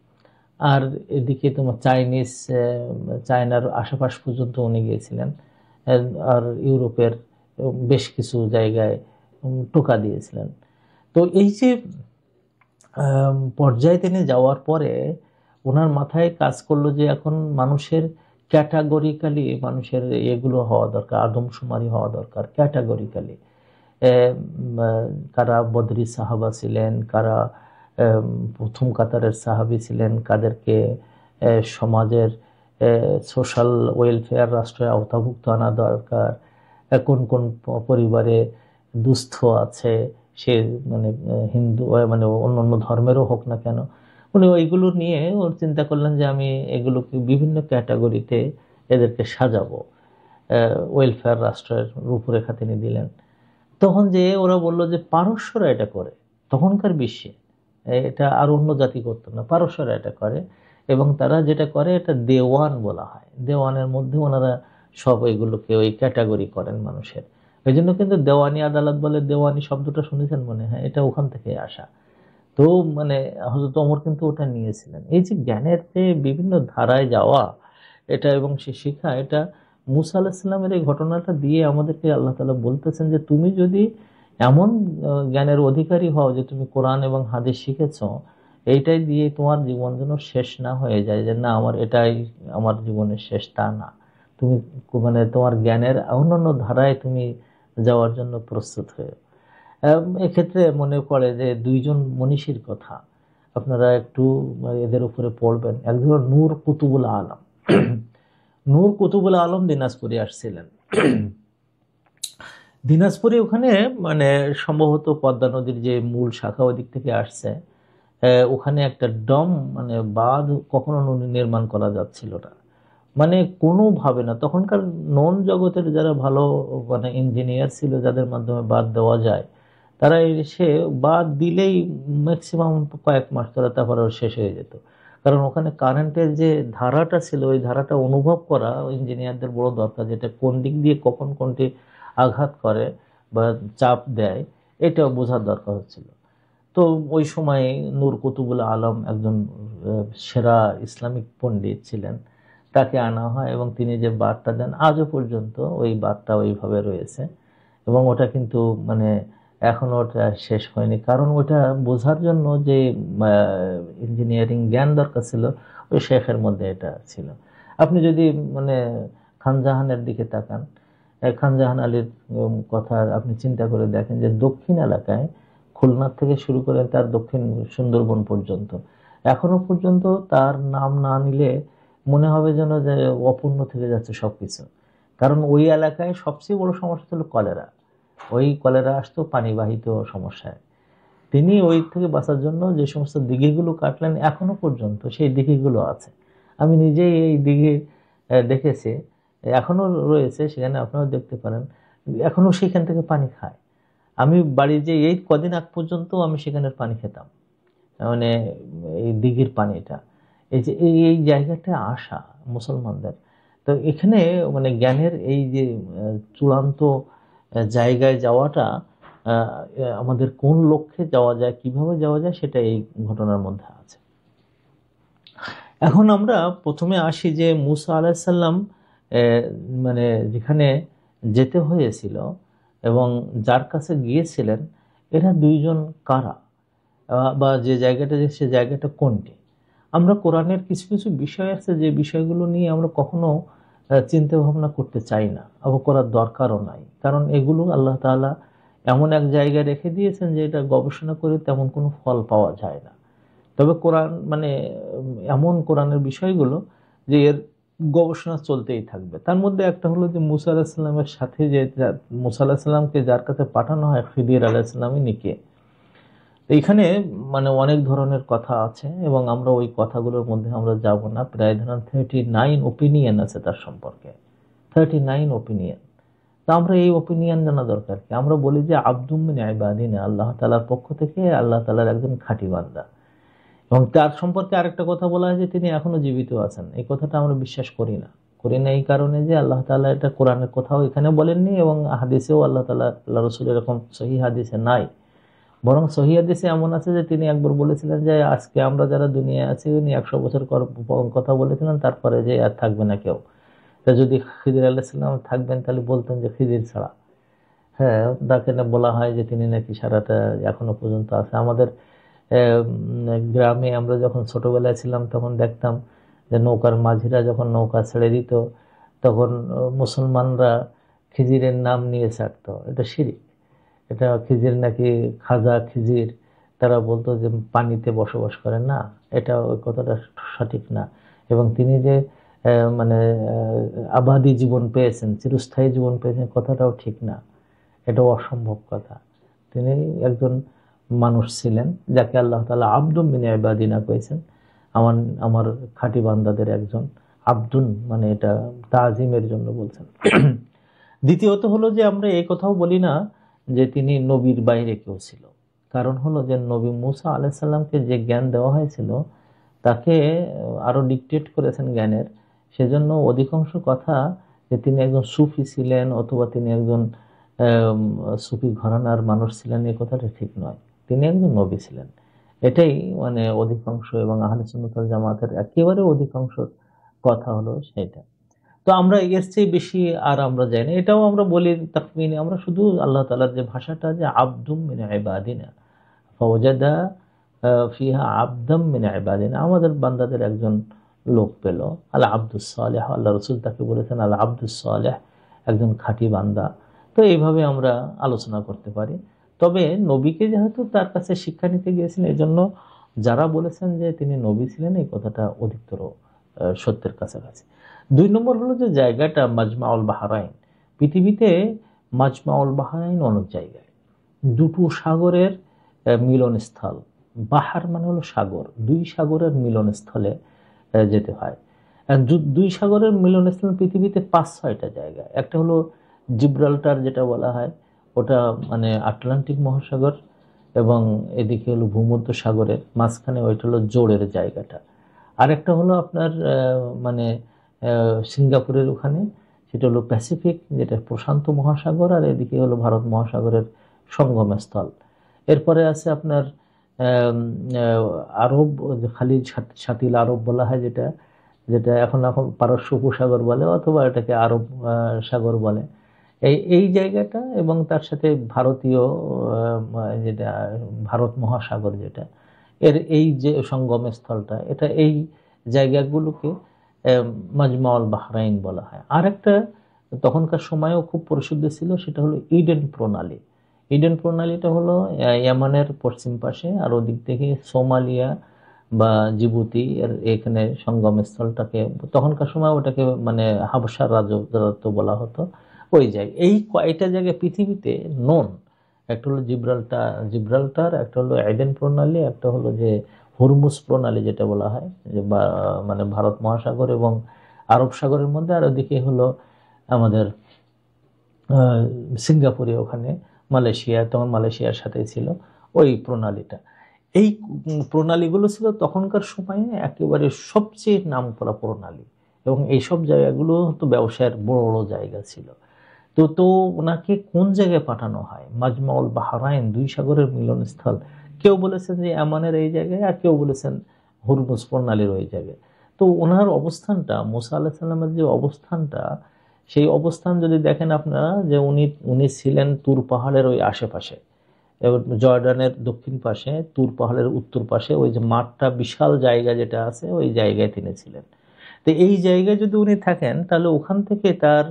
আর এদিকে তোমার চায়নার আশেপাশ পর্যন্ত উনি গিয়েছিলেন। আর ইউরোপের বেশ কিছু জায়গায় টোকা দিয়েছিলেন। তো এই যে পর্যায়ে তিনি যাওয়ার পরে ওনার মাথায় কাজ করলো যে এখন মানুষের ক্যাটাগরিক্যালি, মানুষের এগুলো হওয়া দরকার, আদমশুমারি হওয়া দরকার ক্যাটাগরিক্যালি। কারা বদরি সাহাবা ছিলেন, কারা প্রথম কাতারের সাহাবি ছিলেন, কাদেরকে সমাজের সোশ্যাল ওয়েলফেয়ার, রাষ্ট্রের আওতাভুক্ত আনা দরকার, কোন কোন পরিবারে দুস্থ আছে, সে মানে হিন্দু মানে অন্য অন্য ধর্মেরও হোক না কেন। উনি ওইগুলো নিয়ে ওর চিন্তা করলেন যে আমি এগুলোকে বিভিন্ন ক্যাটাগরিতে এদেরকে সাজাবো, ওয়েলফেয়ার রাষ্ট্রের রূপরেখা তিনি দিলেন। তখন যে ওরা বলল যে পারস্যরা এটা করে, তখনকার বিশ্বে এটা আর অন্য জাতি করতো না, পারস্যরা এটা করে, এবং তারা যেটা করে এটা দেওয়ান বলা হয়। দেওয়ানের মধ্যে ওনারা সব এগুলোকে ওই ক্যাটাগরি করেন মানুষের। এই জন্য কিন্তু দেওয়ানি আদালত বলে, দেওয়ানি শব্দটা শুনেছেন মনে হয়, এটা ওখান থেকে আসা। তো মানে হযরত ওমর কিন্তু ওটা নিয়েছিলেন। এই যে জ্ঞানের যে বিভিন্ন ধারায় যাওয়া, এটা এবং সে শিখা, এটা মুসা আলাইহিস সালামের এই ঘটনাটা দিয়ে আমাদেরকে আল্লাহ তাআলা বলতেছেন যে তুমি যদি এমন জ্ঞানের অধিকারী হও যে তুমি কোরআন এবং হাদিস শিখেছো, এইটাই দিয়ে তোমার জীবন যেন শেষ না হয়ে যায়, যে না আমার এটাই আমার জীবনের শেষ, তা না। তুমি মানে তোমার জ্ঞানের অন্যান্য ধারায় তুমি যাওয়ার জন্য প্রস্তুত হয়ে। এক্ষেত্রে মনে পড়ে যে দুইজন মনীষীর কথা, আপনারা একটু এদের উপরে পড়বেন। একজন নূর কুতুবুল আলম। নূর কুতুবুল আলম দিনাজপুরে আসছিলেন। দিনাজপুরে ওখানে মানে সম্ভবত পদ্মা নদীর যে মূল শাখা ওই দিক থেকে আসছে, ওখানে একটা ডম মানে বাঁধ কখনো নির্মাণ করা যাচ্ছিল না, মানে কোনোভাবে না। তখনকার নন জগতের যারা ভালো মানে ইঞ্জিনিয়ার ছিল, যাদের মাধ্যমে বাঁধ দেওয়া যায়, তারা এসে বাঁধ দিলেই ম্যাক্সিমাম কয়েক মাস ধরে তারপরে শেষ হয়ে যেত। কারণ ওখানে কারেন্টের যে ধারাটা ছিল, ওই ধারাটা অনুভব করা ইঞ্জিনিয়ারদের বড় দরকার, যেটা কোন দিক দিয়ে কখন কোনটি আঘাত করে বা চাপ দেয়, এটাও বোঝার দরকার হচ্ছিল। তো ওই সময় নূর কুতুবুল আলম একজন সেরা ইসলামিক পণ্ডিত ছিলেন, তাকে আনা হয় এবং তিনি যে বার্তা দেন আজও পর্যন্ত ওই বার্তা ওইভাবে রয়েছে। এবং ওটা কিন্তু মানে এখনো ওটা শেষ হয়নি, কারণ ওটা বোঝার জন্য যে ইঞ্জিনিয়ারিং জ্ঞান দরকার ছিল, ওই শেখের মধ্যে এটা ছিল। আপনি যদি মানে খানজাহানের দিকে তাকান, খানজাহান আলীর কথা আপনি চিন্তা করে দেখেন যে দক্ষিণ এলাকায় খুলনার থেকে শুরু করে তার দক্ষিণ সুন্দরবন পর্যন্ত এখনো পর্যন্ত তার নাম না নিলে মনে হবে যেন যে অপূর্ণ থেকে যাচ্ছে সবকিছু। কারণ ওই এলাকায় সবচেয়ে বড় সমস্যা ছিল কলেরা। ওই কলেরা আসতো পানিবাহিত সমস্যায়। তিনি ওই থেকে বাঁচার জন্য যে সমস্ত দিঘিগুলো কাটলেন, এখনো পর্যন্ত সেই দিঘিগুলো আছে। আমি নিজেই এই দিঘি দেখেছি, এখনো রয়েছে সেখানে, আপনারা দেখতে পারেন, এখনো সেখান থেকে পানি খায়। আমি বাড়ি যে এই কদিন আগ পর্যন্ত আমি সেখানের পানি খেতাম, মানে এই দিঘির পানিটা। এই যে এই এই জায়গাটা আসা মুসলমানদের, তো এখানে মানে জ্ঞানের এই যে চূড়ান্ত জায়গায় যাওয়াটা, আমাদের কোন লক্ষ্যে যাওয়া যায়, কিভাবে যাওয়া যায়, সেটা এই ঘটনার মধ্যে আছে। এখন আমরা প্রথমে আসি যে মুসা আলাইহিস সালাম মানে যেখানে যেতে হয়েছিল এবং যার কাছে গিয়েছিলেন, এরা দুইজন কারা, বা যে জায়গাটা, সে জায়গাটা কোনটি। আমরা কোরআনের কিছু কিছু বিষয় আছে যে বিষয়গুলো নিয়ে আমরা কখনো চিন্তা ভাবনা করতে চাই না, আবার করার দরকারও নাই, কারণ এগুলো আল্লাহ তাআলা এমন এক জায়গায় রেখে দিয়েছেন যে এটা গবেষণা করে তেমন কোনো ফল পাওয়া যায় না। তবে কোরআন মানে এমন কোরআনের বিষয়গুলো যে এর গবেষণা চলতেই থাকবে। তার মধ্যে একটা হলো যে মুসা আলাইহিস সালামের সাথে যে মুসা আলাইহিস সালামকে যার কাছে পাঠানো হয় খিদির আলাইহিস সালামই নিকে। এইখানে মানে অনেক ধরনের কথা আছে এবং আমরা ওই কথাগুলোর মধ্যে আমরা যাব না। প্রায় ধরেন 39 ওপিনিয়ন আছে তার সম্পর্কে, 39 ওপিনিয়ন। তো আমরা এই ওপিনিয়ন জানা দরকার কি? আমরা বলি যে আব্দুম মিন ইবাদিনা, আল্লাহ তাআলার পক্ষ থেকে আল্লাহ তাআলার একজন খাঁটি বান্দা। এবং তার সম্পর্কে আরেকটা কথা বলা হয় যে তিনি এখনো জীবিত আছেন। এই কথাটা আমরা বিশ্বাস করি না। করি না এই কারণে যে আল্লাহ তাআলা এটা কোরআনের কোথাও এখানে বলেননি এবং হাদিসেও আল্লাহ তাআলা আল্লাহ রাসূল এরকম সহিহ হাদিসে নাই। বরং সহিহ হাদিসে এমন আছে যে তিনি একবার বলেছিলেন যে আজকে আমরা যারা দুনিয়ায় আছি উনি 100 বছর কথা বলেছিলেন, তারপরে যে আর থাকবে না কেউ। তা যদি খিদির আলাইহিস সালাম থাকবেন তাহলে বলতেন যে খিদির ছাড়া। হ্যাঁ, তাকে না বলা হয় যে তিনি নাকি সারাটা এখনো পর্যন্ত আছে। আমাদের গ্রামে আমরা যখন ছোটবেলায় ছিলাম তখন দেখতাম যে নৌকার মাঝিরা যখন নৌকা ছেড়ে দিত তখন মুসলমানরা খিজিরের নাম নিয়ে ছাড়তো। এটা শিরক। এটা খিজির নাকি খাজা খিজির, তারা বলতো যে পানিতে বসবাস করে না, এটা ওই কথাটা সঠিক না। এবং তিনি যে মানে আবাদি জীবন পেয়েছেন, চিরস্থায়ী জীবন পেয়েছেন, কথাটাও ঠিক না, এটাও অসম্ভব কথা। তিনি একজন মানুষ ছিলেন যাকে আল্লাহ তাআলা আব্দুম মিন ইবাদিনা করেছেন, আমার আমার খাঁটি বান্দাদের একজন। আব্দুন মানে এটা তাজিমের জন্য বলছেন। দ্বিতীয়ত হলো যে আমরা এই কথাও বলি না যে তিনি নবীর বাইরে কেউ ছিল। কারণ হলো যে নবী মুসা আলাইহিস সালামকে যে জ্ঞান দেওয়া হয়েছিল তাকে আরো ডিকটেট করেছেন জ্ঞানের, সেজন্য অধিকাংশ কথা যে তিনি একজন সুফি ছিলেন অথবা তিনি একজন সুফি ঘরানার মানুষ ছিলেন এই কথাটা ঠিক নয়। তিনি একজন নবী ছিলেন, এটাই মানে অধিকাংশ এবং আহলে সুন্নাত ওয়াল জামাতের একেবারে অধিকাংশ কথা হলো সেটা। তো আমরা এর চেয়ে বেশি আর আমরা যাই না। এটাও আমরা বলি তাকমিনে, আমরা শুধু আল্লাহ তাআলার যে ভাষাটা যে আব্দুম মিন ইবাদিনা ফাওয়াজাদা ফিহা আবদাম মিন ইবাদিনা, আমাদের বান্দাদের একজন লোক পেল আল আব্দুস সালেহ, আল্লাহ রাসূল তাকে বলেছেন আল আব্দুস সালেহ, একজন খাঁটি বান্দা। তো এইভাবে আমরা আলোচনা করতে পারি। তবে নবীকে যেহেতু তার কাছে শিক্ষা নিতে গিয়েছেন, এই জন্য যারা বলেছেন যে তিনি নবী ছিলেন এই কথাটা অধিকতর সত্যের কাছাকাছি। 2 নম্বর হলো যে জায়গাটা মাজমাউল বাহরাইন। পৃথিবীতে মাজমাউল বাহরাইন অনেক জায়গায়, দুটো সাগরের মিলনস্থল। বাহার মানে হলো সাগর, 2 সাগরের মিলনস্থলে যেতে হয়। দুই সাগরের মিলনস্থল পৃথিবীতে 5-6টা জায়গা। একটা হলো জিব্রাল্টার যেটা বলা হয়, ওটা মানে আটলান্টিক মহাসাগর এবং এদিকে হলো ভূমধ্য সাগরের মাঝখানে, ওইটা হলো জোড়ের জায়গাটা। আরেকটা হলো আপনার মানে সিঙ্গাপুরের ওখানে, সেটা হলো প্যাসিফিক, যেটা প্রশান্ত মহাসাগর, আর এদিকে হলো ভারত মহাসাগরের সঙ্গমস্থল। এরপরে আছে আপনার আরব, খালিজ শাতিল আরব বলা হয়, যেটা যেটা এখন এখন পারস্য উপসাগর বলে অথবা এটাকে আরব সাগর বলে। এই জায়গাটা এবং তার সাথে ভারতীয় যেটা ভারত মহাসাগর, যেটা এর এই যে সঙ্গম স্থলটা, এটা এই জায়গাগুলোকে মাজমাউল বাহরাইন বলা হয়। আর একটা তখনকার সময়েও খুব প্রসিদ্ধ ছিল, সেটা হলো ইডেন প্রণালী। ইডেন প্রণালীটা হলো ইয়ামানের পশ্চিম পাশে, আর ওদিক থেকে সোমালিয়া বা জিবুতি এর এখানে সঙ্গম স্থলটাকে তখনকার সময় ওটাকে মানে হাবশার রাজত্ব বলা হতো। ওই জায়গায় এই কয়টা জায়গায় পৃথিবীতে নন, একটা হলো জিব্রাল্টার, একটা হলো এডেন প্রণালী, একটা হলো যে হুরমুজ প্রণালী যেটা বলা হয়, যে মানে ভারত মহাসাগর এবং আরব সাগরের মধ্যে, আর ওদিকে হলো আমাদের সিঙ্গাপুরে, ওখানে মালয়েশিয়া, তখন মালয়েশিয়ার সাথে ছিল ওই প্রণালীটা। এই প্রণালীগুলো ছিল তখনকার সময়ে একেবারে সবচেয়ে নামকরা প্রণালী এবং এইসব জায়গাগুলো তো ব্যবসায়ের বড় বড় জায়গা ছিল। তো ওনাকে কোন জায়গায় পাঠানো হয়? মাজমাউল বাহরাইন, 2 সাগরের মিলনস্থল। কেউ বলেছেন যে ইয়ামানের এই জায়গায়, আর কেউ বলেছেন হুরমুজ প্রণালীর ওই জায়গায়। তো ওনার অবস্থানটা, মুসা আলাইহিস সালামের যে অবস্থানটা, সেই অবস্থান যদি দেখেন আপনারা, যে উনি ছিলেন তুর পাহাড়ের ওই আশেপাশে, এবং জর্ডানের দক্ষিণ পাশে, তুর পাহাড়ের উত্তর পাশে ওই যে মাঠটা, বিশাল জায়গা যেটা আছে, ওই জায়গায় তিনি ছিলেন। তো এই জায়গায় যদি উনি থাকেন, তাহলে ওখান থেকে তার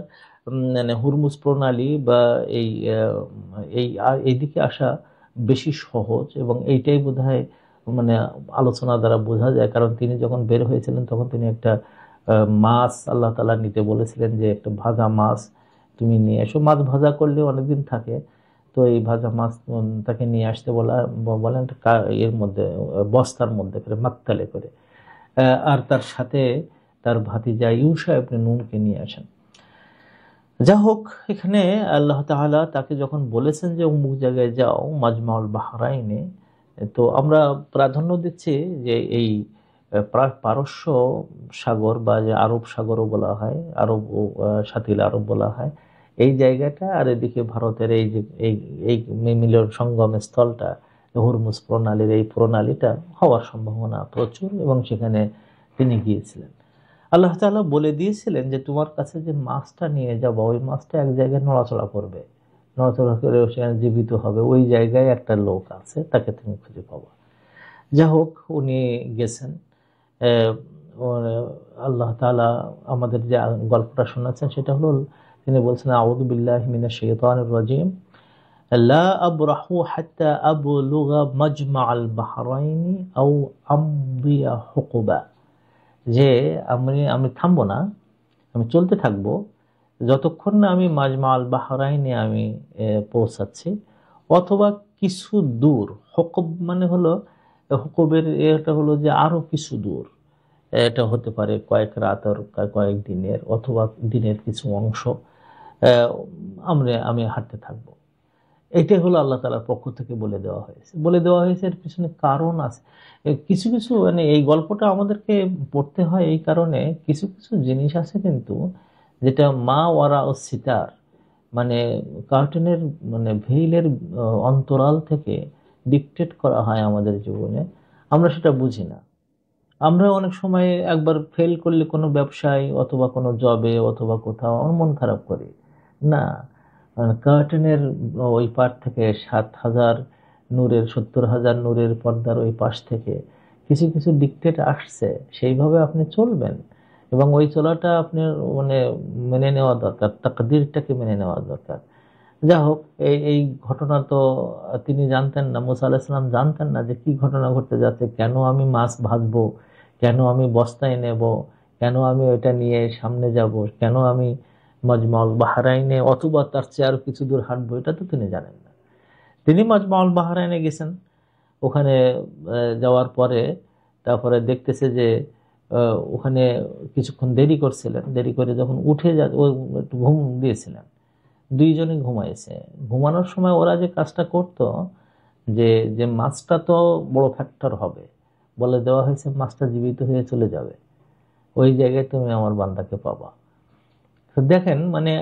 মানে হুরমুজ প্রণালী বা এই এইদিকে আসা বেশি সহজ, এবং এইটাই বোধহয় মানে আলোচনা দ্বারা বোঝা যায়। কারণ তিনি যখন বের হয়েছিলেন তখন তিনি একটা মাছ আল্লাহ তাআলা নিতে বলেছিলেন, যে একটা ভাজা মাছ তুমি নিয়ে এসো। মাছ ভাজা করলে অনেকদিন থাকে, তো এই ভাজা মাছ তাকে নিয়ে আসতে বলেন এর মধ্যে, বস্তার মধ্যে করে, মাক্তালে করে। আর তার সাথে তার ভাতিজা ইউশা ইবনে নুনকে নিয়ে আসেন। যা হোক, এখানে আল্লাহ তাআলা তাকে যখন বলেছেন যে অমুক জায়গায় যাও, মাজমাউল বাহরাইনে, তো আমরা প্রাধান্য দিচ্ছি যে এই পারস্য সাগর বা যে আরব সাগরও বলা হয়, আরব ও সাতিল আরব বলা হয় এই জায়গাটা, আর এদিকে ভারতের এই যে এই মিলন সঙ্গম স্থলটা, হুরমুজ প্রণালীর এই প্রণালীটা হওয়ার সম্ভাবনা প্রচুর, এবং সেখানে তিনি গিয়েছিলেন। আল্লাহ তাআলা বলে দিয়েছিলেন যে তোমার কাছে যে মাছটা নিয়ে যাবো, ওই মাছটা এক জায়গায় নড়াচড়া করবে, নড়াচড়া করে সেখানে জীবিত হবে, ওই জায়গায় একটা লোক আছে, তাকে তুমি খুঁজে পাবা। যা হোক, উনি গেছেন। আল্লাহ তাআলা আমাদের যে গল্পটা শোনাচ্ছেন সেটা হলো, তিনি বলছেন আউযু বিল্লাহি মিনাশ শাইতানির রাজিম, লা আবরাহু হাত্তা আবলুগা মাজমাআল বাহরাইনি আও আমদিয়া হুকুবা, যে আমি থামবো না, আমি চলতে থাকবো যতক্ষণ না আমি মাজমাআল বাহরাইনে আমি পৌঁছাচ্ছি, অথবা কিছু দূর। হুকুব মানে হলো, হুকুবের এটা হলো যে আরো কিছু দূর, এটা হতে পারে কয়েক রাতের, কয়েক দিনের, অথবা দিনের কিছু অংশ আমি হাঁটতে থাকবো। এটাই হলো আল্লাহ তাআলার পক্ষ থেকে বলে দেওয়া হয়েছে। এর পিছনে কারণ আছে। কিছু কিছু মানে এই গল্পটা আমাদেরকে পড়তে হয় এই কারণে, কিছু কিছু জিনিস আছে কিন্তু যেটা মা ওয়ারা ও সিতার, মানে কার্টুনের মানে ভেইলের অন্তরাল থেকে ডিকটেট করা হয় আমাদের জীবনে, আমরা সেটা বুঝি না। আমরা অনেক সময় একবার ফেল করলে কোনো ব্যবসায় অথবা কোনো জবে অথবা কোথাও, আমার মন খারাপ করি না। কার্টেনের ওই পার থেকে 7,000 নূরের, 70,000 নূরের পর্দার ওই পাশ থেকে কিছু কিছু ডিকটেট আসছে, সেইভাবে আপনি চলবেন, এবং ওই চলাটা আপনার মানে মেনে নেওয়া দরকার, তাকদীরটাকে মেনে নেওয়া দরকার। যা হোক, এই ঘটনা তো তিনি জানতেন না, মুসা আলাইহিস সালাম জানতেন না যে কি ঘটনা ঘটতে যাচ্ছে, কেন আমি মাছ ভাজবো, কেন আমি বস্তায় নেব, কেন আমি ওইটা নিয়ে সামনে যাব, কেন আমি মাজমাউল বাহরাইনে অথবা তার চেয়ে আরো কিছু দূর হাঁটবো, এটা তো তিনি জানেন না। তিনি মাজমাউল বাহরাইনে গেছেন। ওখানে যাওয়ার পরে তারপরে দেখতেছে যে ওখানে কিছুক্ষণ দেরি করছিলেন, দেরি করে যখন উঠে ও একটু ঘুম দিয়েছিলেন, দুইজনে ঘুমাইছে। ঘুমানোর সময় ওরা যে কাজটা করতো, যে যে মাছটা তো বড় ফ্যাক্টর হবে, বলে দেওয়া হয়েছে মাছটা জীবিত হয়ে চলে যাবে, ওই জায়গায় তুমি আমার বান্দাকে পাবা। তো দেখেন, মানে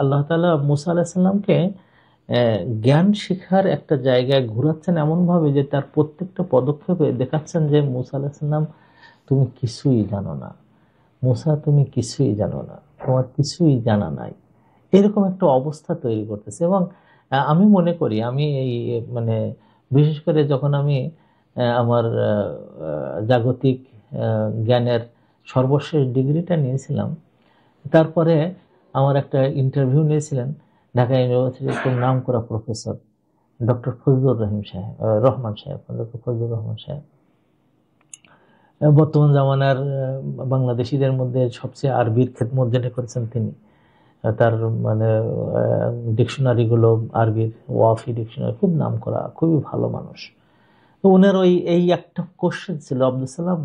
আল্লাহ তাআলা মুসা আলাইহিস সালামকে জ্ঞান শিখার একটা জায়গায় ঘুরাচ্ছেন এমন ভাবে যে তার প্রত্যেকটা পদক্ষেপে দেখাচ্ছেন যে মুসা আলাইহিস সালাম, তুমি কিছুই জানো না, মুসা তুমি কিছুই জানো না, তোমার কিছুই জানা নাই, এরকম একটা অবস্থা তৈরি করতেছে। এবং আমি মনে করি, আমি এই মানে বিশেষ করে যখন আমি আমার জাগতিক জ্ঞানের সর্বশেষ ডিগ্রিটা নিয়েছিলাম, তারপরে আমার একটা ইন্টারভিউ নিয়েছিলেন ঢাকা ইউনিভার্সিটির খুব নাম করা প্রফেসর ডক্টর ফজলুর রহমান সাহেব, ডক্টর ফজলুর রহমান সাহেব। বর্তমান জামানার বাংলাদেশিদের মধ্যে সবচেয়ে আরবির খেদমত যেটা করেছেন তিনি, তার মানে ডিকশনারি গুলো, আরবির ওয়াফি ডিকশনারি খুব নাম করা, খুবই ভালো মানুষ। তো ওনার এই একটা কোশ্চেন ছিল, আব্দুল সালাম,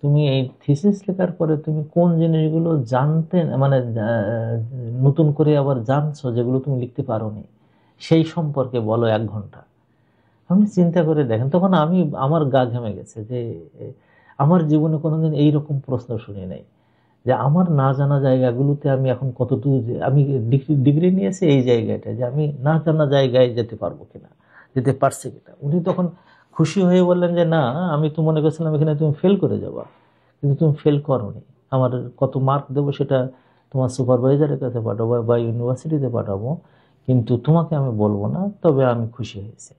তুমি এই থিসিস লেখার পরে তুমি কোন জিনিসগুলো জানতে, মানে নতুন করে আবার জানছো যেগুলো তুমি লিখতে পারোনি, সেই সম্পর্কে বলো 1 ঘন্টা। আপনি চিন্তা করে দেখেন, তখন আমার গা ঘেমে গেছে যে আমার জীবনে কোনোদিন এইরকম প্রশ্ন শুনি নাই, যে আমার না জানা জায়গাগুলোতে আমি এখন কতদূর, আমি ডিগ্রি নিয়েছি এই জায়গাটা, যে আমি না জানা জায়গায় যেতে পারবো কিনা, যেতে পারছি কিনা। উনি তখন খুশি হয়ে বললেন যে না, আমি তো মনে করছিলাম এখানে তুমি ফেল করে যাবা, কিন্তু তুমি ফেল করোনি। আমার কত মার্ক দেবো সেটা তোমার সুপারভাইজারের কাছে পাঠাবো বা ইউনিভার্সিটিতে পাঠাবো, কিন্তু তোমাকে আমি বলবো না, তবে আমি খুশি হয়েছি।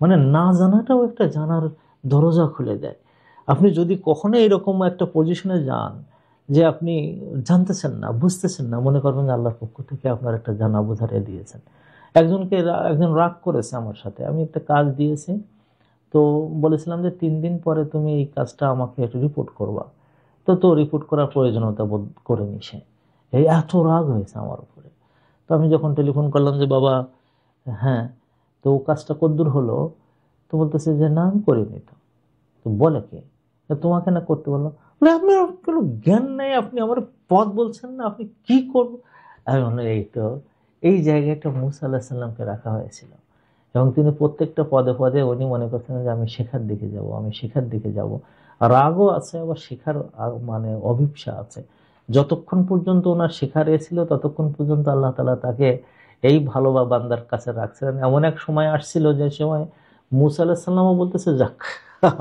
মানে না জানাটাও একটা জানার দরজা খুলে দেয়। আপনি যদি কখনো এরকম একটা পজিশনে যান যে আপনি জানতেছেন না, বুঝতেছেন না, মনে করবেন যে আল্লাহর পক্ষ থেকে আপনার একটা জানা বোঝারে দিয়েছেন। একজন রাগ করেছে আমার সাথে, আমি একটা কাজ দিয়েছি, তো বলেছিলাম যে 3 দিন পরে তুমি এই কাজটা আমাকে একটু রিপোর্ট করবা। তো রিপোর্ট করার প্রয়োজনীয়তা বোধ করেনি সে। এই এত রাগ হয়েছে আমার উপরে। তো আমি যখন টেলিফোন করলাম যে বাবা, হ্যাঁ, তো কাজটা কদ্দূর হলো, তো বলতেছে যে না আমি করিনি। তো তো বলে কে? "তা তোমাকে না করতে বললাম।" বলে আপনার কোনো জ্ঞান নাই, আপনি আমার পথ বলছেন না, আপনি কি করবো? আমি বললাম এই তো, এই জায়গাটা মুসা আল্লাহ সাল্লামকে রাখা হয়েছিল, এবং তিনি প্রত্যেকটা পদে পদে উনি মনে করছেন যে আমি শেখার দিকে যাব, আমি শেখার দিকে যাব। রাগও আছে, আবার শেখার মানে অভিপ্সা আছে। যতক্ষণ পর্যন্ত ওনার শেখার ছিল ততক্ষণ পর্যন্ত আল্লাহ তাআলা তাকে এই ভালো বা বান্দার কাছে রাখছিলেন। এমন এক সময় আসছিল যে সময় মুসা আলাইহিস সালামও বলতেছে যাক,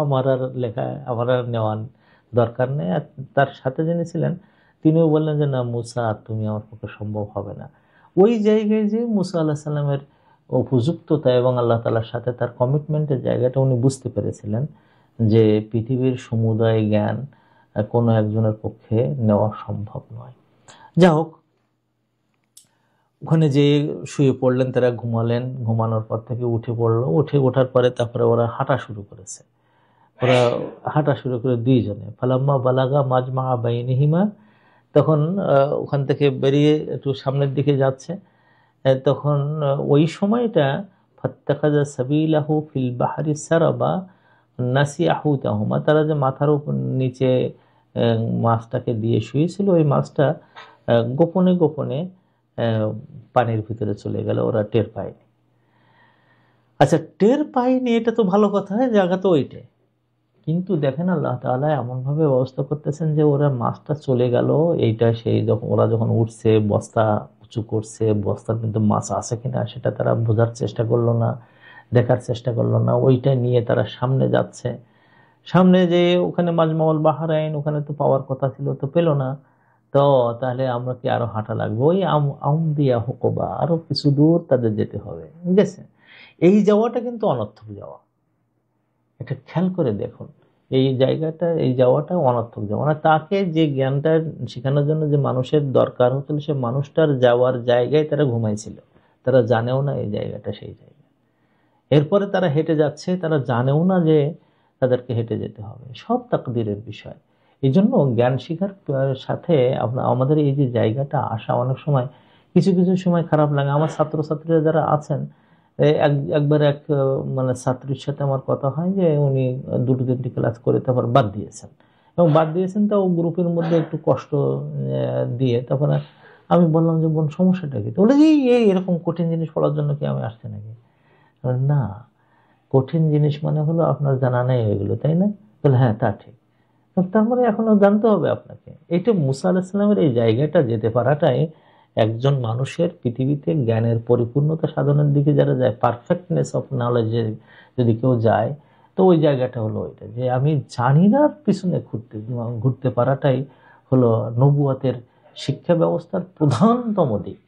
আমার আর লেখা, আমার আর নেওয়া দরকার নেই। আর তার সাথে যিনি ছিলেন তিনিও বললেন যে না মুসা, তুমি আমার পক্ষে সম্ভব হবে না। ওই জায়গায় যে মুসা আলাইহিস সালামের উপযুক্ততা এবং আল্লাহ তাআলার সাথে তার কমিটমেন্টের জায়গাটা উনি বুঝতে পেরেছিলেন যে পৃথিবীর সমুদয় জ্ঞান কোনো একজনের পক্ষে নেওয়া সম্ভব নয়। যা হোক, ওখানে যে শুয়ে পড়লেন, তারা ঘুমালেন, ঘুমানোর পর থেকে উঠে পড়লো, ওঠার পরে তারপরে ওরা হাঁটা শুরু করেছে। ওরা হাঁটা শুরু করে দুইজনে, ফালাম্মা বালাগা মাজমা বাইনিহিমা, তখন ওখান থেকে বেরিয়ে একটু সামনের দিকে যাচ্ছে, তখন ওই সময়টা ফাত্তাখাযা সাবিলাহু ফিল বাহরি সারাবা নাসিয়া হুতাহুমা, তারা যে মাথার উপর নিচে মাছটাকে দিয়ে শুয়েছিল, ওই মাছটা গোপনে গোপনে পানির ভিতরে চলে গেল, ওরা টের পায়নি। আচ্ছা, টের পায়নি এটা তো ভালো কথা, জায়গা তো ওইটাই। কিন্তু দেখেন আল্লাহ তাআলা এমন ভাবে ব্যবস্থা করতেছেন যে ওরা মাছটা চলে গেল, এইটা সেই যখন ওরা যখন উঠছে, বস্তা উঁচু করছে, বস্তার মধ্যে মাছ আছে কিনা সেটা তারা বোঝার চেষ্টা করলো না, দেখার চেষ্টা করলো না, ওইটা নিয়ে তারা সামনে যাচ্ছে। সামনে যে ওখানে মাজমাউল বাহরাইন, ওখানে তো পাওয়ার কথা ছিল, তো পেল না। তো তাহলে আমরা কি আরো হাঁটা লাগবে, ওই আমদিয়া হুকবা, আরো কিছু দূর তাদের যেতে হবে, ঠিক আছে? এই যাওয়াটা কিন্তু অনর্থক যাওয়া, এটা খেয়াল করে দেখুন। এই জায়গাটা, এই যাওয়াটা অনর্থক যাওয়া, মানে তাকে যে জ্ঞানটা শেখানোর জন্য যে মানুষের দরকার হচ্ছিল, সে মানুষটার যাওয়ার জায়গায় তারা ঘুমাইছিল। তারা জানেও না এই জায়গাটা সেই জায়গা। এরপরে তারা হেঁটে যাচ্ছে, তারা জানেও না যে তাদেরকে হেঁটে যেতে হবে। সব তাকদীরের বিষয়। এই জন্য জ্ঞান শিখার সাথে আমাদের এই যে জায়গাটা আসা, অনেক সময় কিছু কিছু সময় খারাপ লাগে। আমার ছাত্রছাত্রীরা যারা আছেন, একবার এক মানে ছাত্রীর সাথে আমার কথা হয় যে উনি 2-3টি ক্লাস করে তারপর বাদ দিয়েছেন, এবং বাদ দিয়েছেন তাও গ্রুপের মধ্যে একটু কষ্ট দিয়ে। তারপরে আমি বললাম যে বোন, সমস্যাটা কি? তো বলে যে এই এরকম কঠিন জিনিস পড়ার জন্য কি আমি আসছি নাকি? না, কঠিন জিনিস মানে হলো আপনার জানা নেই এগুলো, তাই না? বলে হ্যাঁ, তা ঠিক। তার মানে এখনো জানতে হবে আপনাকে। এইটা মুসা আলাইহিস সালামের এই জায়গাটা যেতে পারাটাই একজন মানুষের পৃথিবীতে জ্ঞানের পরিপূর্ণতা সাধনের দিকে যারা যায়, পারফেক্টনেস অফ নলেজে যদি কেউ যায়, তো ওই জায়গাটা হলো ওইটা যে আমি জানি না পিছনে ঘুরতে পারাটাই হলো নবুয়তের শিক্ষা ব্যবস্থার প্রধানতম দিক।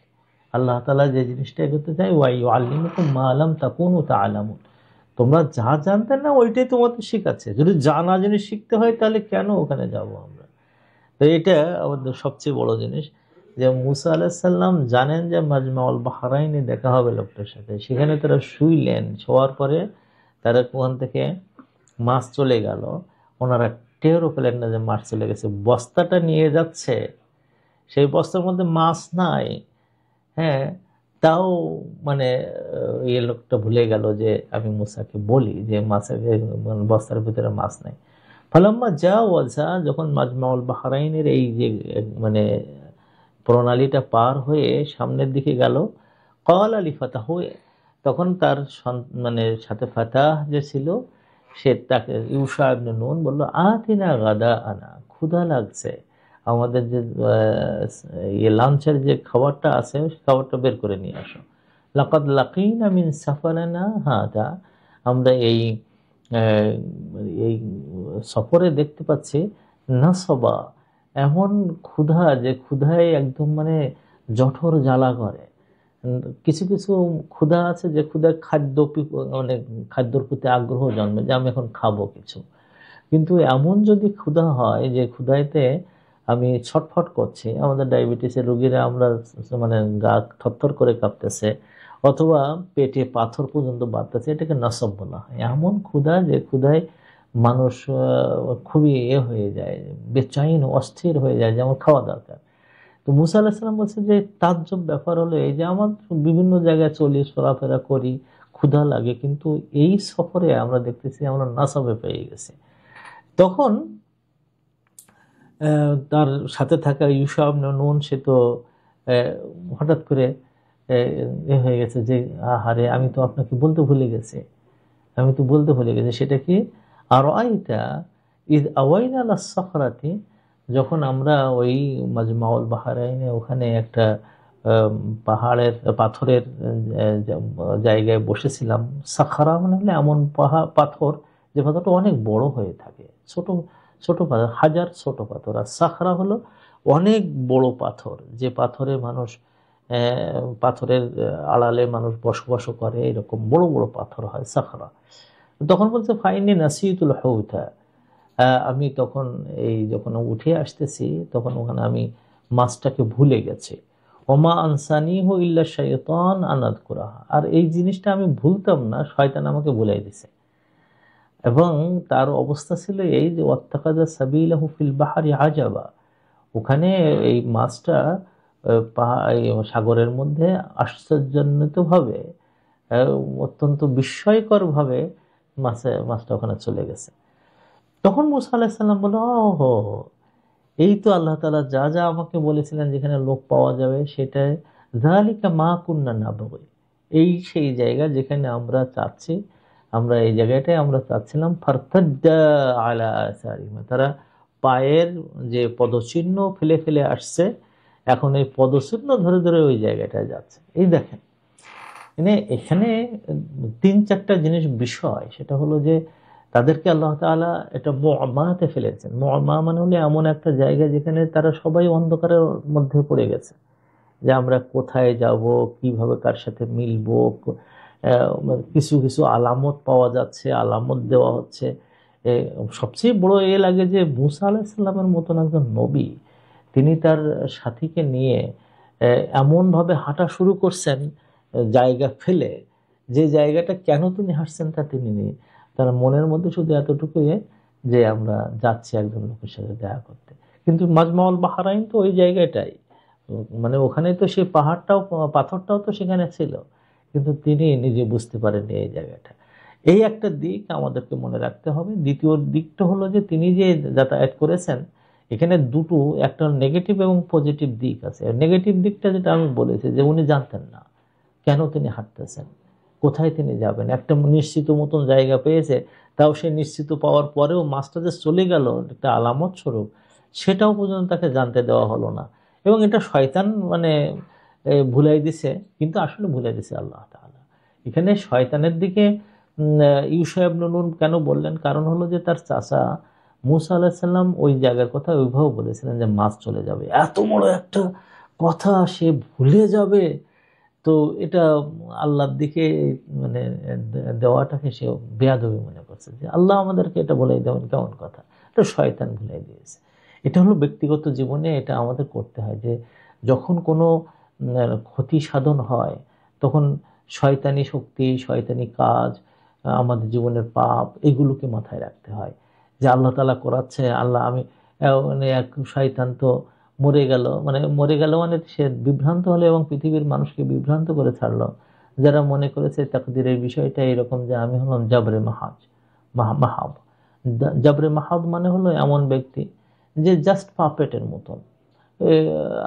আল্লাহ তাআলা যে জিনিসটা করতে চাই, ওয়া ইউআল্লিমুকুম মা লাম তাকুনু তা'লামুন, তোমরা যা জানতে না ওইটাই তোমাদের শিখাচ্ছে। যদি জানা জিনিস শিখতে হয় তাহলে কেন ওখানে যাব আমরা? তো এটা আমাদের সবচেয়ে বড় জিনিস, যে মুসা আলাইহিস সালাম জানেন যে মাজমাউল বাহরাইনে দেখা হবে লোকটার সাথে, সেখানে তারা শুইলেন, শোয়ার পরে তারা ওখান থেকে মাছ চলে গেল, ওনারা টেরও পেলেন না যে মাছ চলে গেছে। বস্তাটা নিয়ে যাচ্ছে, সেই বস্তার মধ্যে মাছ নাই, হ্যাঁ, তাও মানে ইয়ে লোকটা ভুলে গেল যে আমি মুসাকে বলি যে মাছের মানে বস্তার ভিতরে মাছ নাই। ফালাম্মা যা ওয়াজা, যখন মাজমাউল বাহরাইনের এই যে মানে প্রণালীটা পার হয়ে সামনের দিকে গেল, ক্বালা লিফাতাহু, তখন তার মানে সাথে ফাতাহ যে ছিল, সে তাকে ইউশা ইবনে নুন বলল, আতিনা গাদা আনা, ক্ষুধা লাগছে, আমাদের যে লাঞ্চের যে খাবারটা আছে খাবারটা বের করে নিয়ে আসো। লাকাদ লাকিনা মিন সাফারিনা হাদা, আমরা এই এই সফরে দেখতে পাচ্ছি নাসবা, এমন ক্ষুধা যে ক্ষুধায় একদম মানে জঠর জ্বালা করে। কিছু কিছু ক্ষুধা আছে যে ক্ষুধার মানে খাদ্যর প্রতি আগ্রহ জন্মে যে আমি এখন খাবো কিছু। কিন্তু এমন যদি ক্ষুধা হয় যে ক্ষুধাইতে আমি ছটফট করছি, আমাদের ডায়াবেটিসের রোগীরা আমরা মানে গা থরথর করে কাঁপতেছে, অথবা পেটে পাথর পর্যন্ত বাড়তেছে, এটাকে নসব বলা হয়। এমন ক্ষুধা যে ক্ষুধায় মানুষ খুবই হয়ে যায়, বেচাইন অস্থির হয়ে যায়, যেমন খাওয়া দরকার। তো মুসা আলাহিসাল্লাম বলছে যে তাজ্জব ব্যাপার হলো এই যে আমার বিভিন্ন জায়গায় চলি, চলাফেরা করি, ক্ষুধা লাগে, কিন্তু এই সফরে আমরা দেখতেছি আমরা নাসাবে পেয়ে গেছি। তখন তার সাথে থাকা ইউসা ইবনে নুন, সে তো হঠাৎ করে হয়ে গেছে যে আহারে আমি তো আপনাকে বলতে ভুলে গেছি, সেটা কি? আর আইতা ইদ আওয়াইনা আলা সখরাতি, যখন আমরা ওই মাজমাউল বাহরাইনে ওখানে একটা পাহাড়ের পাথরের জায়গায় বসেছিলাম। সাখারা মানে হলে এমন পাথর যে পাথরটা অনেক বড় হয়ে থাকে, ছোট ছোট পাথর, হাজার ছোট পাথর। আর সাখরা হলো অনেক বড় পাথর, যে পাথরে মানুষ পাথরের আড়ালে মানুষ বসবাস করে, এরকম বড় বড় পাথর হয় সাখরা। তখন বলছে ফাইনি নাসিতুল হৌতা, আমি তখন এই যখন উঠে আসতেছি তখন ওখানে আমি মাছটাকে ভুলে গেছি। ওমা আনসানি হো ইল্লা শাইতান আনাদ কুরাহা, আর এই জিনিসটা আমি ভুলতাম না, শয়তান আমাকে ভুলাই দিছে। এবং তার অবস্থা ছিল এই যে ওয়াত্তাকাযা সাবিলাহু ফিল বাহরি আজাবা, ওখানে এই মাছটা সাগরের মধ্যে আশ্চর্যান্বিত ভাবে, অত্যন্ত বিস্ময়কর ভাবে মাছটা ওখানে চলে গেছে। তখন মুসা আলাহিসাল্লাম বলল, ওহো, এই তো আল্লাহ তাআলা যা যা আমাকে বলেছিলেন যেখানে লোক পাওয়া যাবে, সেটাই যালিকা মা কুন্না নাবগী, এই সেই জায়গা যেখানে আমরা চাচ্ছি, আমরা এই জায়গাটায় আমরা চাচ্ছিলাম। ফারতাদ্দা আলা আসারিহিমা, তারা পায়ের যে পদচিহ্ন ফেলে ফেলে আসছে, এখন এই পদচিহ্ন ধরে ধরে ওই জায়গাটায় যাচ্ছে। এই দেখেন, এখানে তিন চারটা জিনিস বিষয়, সেটা হলো যে তাদেরকে আল্লাহ তাআলা এটা মুআমাতে ফেলেছেন। মুআমা মানে হলো এমন একটা জায়গা যেখানে তারা সবাই অন্ধকারের মধ্যে পড়ে গেছে, যে আমরা কোথায় যাব, কিভাবে কার সাথে মিলবো। কিছু কিছু আলামত পাওয়া যাচ্ছে, আলামত দেওয়া হচ্ছে। সবচেয়ে বড় লাগে যে মুসা আলাইহিস সালামের মতন একজন নবী, তিনি তার সাথীকে নিয়ে এমনভাবে হাঁটা শুরু করছেন জায়গা ফেলে, যে জায়গাটা কেন তিনি হাঁটছেন তা তিনি নেই, তার মনের মধ্যে শুধু এতটুকুই যে আমরা যাচ্ছি একজন লোকের সাথে দেখা করতে। কিন্তু মাজমাউল বাহরাইন তো ওই জায়গাটাই, মানে ওখানে তো সেই পাহাড়টাও পাথরটাও তো সেখানে ছিল, কিন্তু তিনি নিজে বুঝতে পারেননি এই জায়গাটা। এই একটা দিক আমাদেরকে মনে রাখতে হবে। দ্বিতীয় দিকটা হলো যে তিনি যে যাতায়াত করেছেন, এখানে দুটো, একটা নেগেটিভ এবং পজিটিভ দিক আছে। নেগেটিভ দিকটা যেটা আমি বলেছি, যে উনি জানতেন না কেন তিনি হাঁটতেছেন, কোথায় তিনি যাবেন। একটা নিশ্চিত মতন জায়গা পেয়েছে, তাও সে নিশ্চিত পাওয়ার পরেও মাছটা যে চলে গেল একটা আলামত স্বরূপ, সেটাও পর্যন্ত তাকে জানতে দেওয়া হলো না। এবং এটা শয়তান মানে ভুলাই দিছে, কিন্তু আসলে ভুলাই দিছে আল্লাহ তাআলা। এখানে শয়তানের দিকে ইউশা ইবনে নুন কেন বললেন? কারণ হলো যে তার চাচা মুসা আলাইহিস সালাম ওই জায়গার কথা ওইভাবে বলেছিলেন যে মাছ চলে যাবে, এত বড় একটা কথা সে ভুলে যাবে। তো এটা আল্লাহর দিকে মানে দেওয়াটাকে সে বেয়াদবি মনে করছে, যে আল্লাহ আমাদেরকে এটা বলেই দেবেন, কেমন কথা, এটা শয়তান ভুলাই দিয়েছে। এটা হলো ব্যক্তিগত জীবনে এটা আমাদের করতে হয়, যে যখন কোনো ক্ষতি সাধন হয়, তখন শয়তানি শক্তি, শয়তানি কাজ, আমাদের জীবনের পাপ, এগুলোকে মাথায় রাখতে হয়, যে আল্লাহ তাআলা করাচ্ছে। আল্লাহ আমি মানে এক শয়তান তো মরে গেল মানে সে বিভ্রান্ত হলো এবং পৃথিবীর মানুষকে বিভ্রান্ত করে ছাড়লো, যারা মনে করেছে তাকদীরের বিষয়টা এরকম যে আমি হলাম জাবরে মাহাব। জাবরে মাহাব মানে হলো এমন ব্যক্তি যে জাস্ট পাপেটের মতন,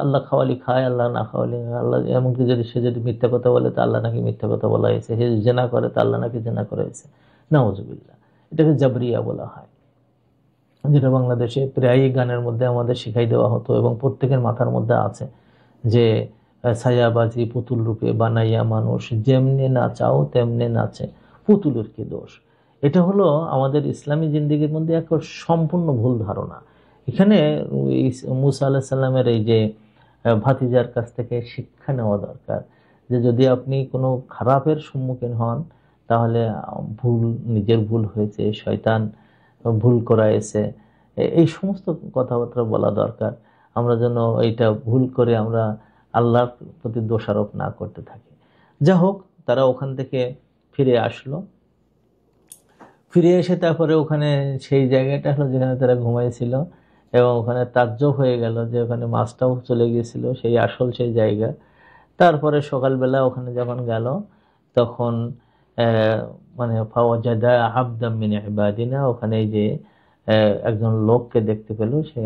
আল্লাহ খাওয়ালি খায়, আল্লাহ না খাওয়ালি, আল্লাহ এমনকি সে যদি মিথ্যা কথা বলে তা আল্লাহ নাকি মিথ্যা কথা বলা হয়েছে, সে জেনা করে তা আল্লাহ নাকি জেনা করা হয়েছে, নাউজুবিল্লাহ। এটাকে জাবরিয়া বলা হয়, যেটা বাংলাদেশে প্রায়ই গানের মধ্যে আমাদের শিখাই দেওয়া হতো এবং প্রত্যেকের মাথার মধ্যে আছে, যে ছায়াবাজি পুতুল রূপে বানাইয়া মানুষ, যেমনে নাচাও তেমনে নাচে, পুতুলের কি দোষ। এটা হলো আমাদের ইসলামী জিন্দেগির মধ্যে এক সম্পূর্ণ ভুল ধারণা। এখানে মুসা আলাইহিস সালামের এই যে ভাতিজার কাছ থেকে শিক্ষা নেওয়া দরকার, যে যদি আপনি কোনো খারাপের সম্মুখীন হন তাহলে ভুল, নিজের ভুল হয়েছে, শয়তান ভুল করাইছে, এই সমস্ত কথাবার্তা বলা দরকার। আমরা যেন এইটা ভুল করে আমরা আল্লাহর প্রতি দোষারোপ না করতে থাকি। যা হোক, তারা ওখান থেকে ফিরে আসলো। ফিরে এসে তারপরে ওখানে সেই জায়গাটা হলো যেখানে তারা ঘুমাইছিল, এবং ওখানে তাজ্জব হয়ে গেল যে ওখানে মাছটাও চলে গিয়েছিল, সেই আসল সেই জায়গা। তারপরে সকালবেলা ওখানে যখন গেল তখন মানে ফাওয়াজাদা আবদাম মিন ইবাদিনা, ওখানে এই যে একজন লোককে দেখতে পেল। সে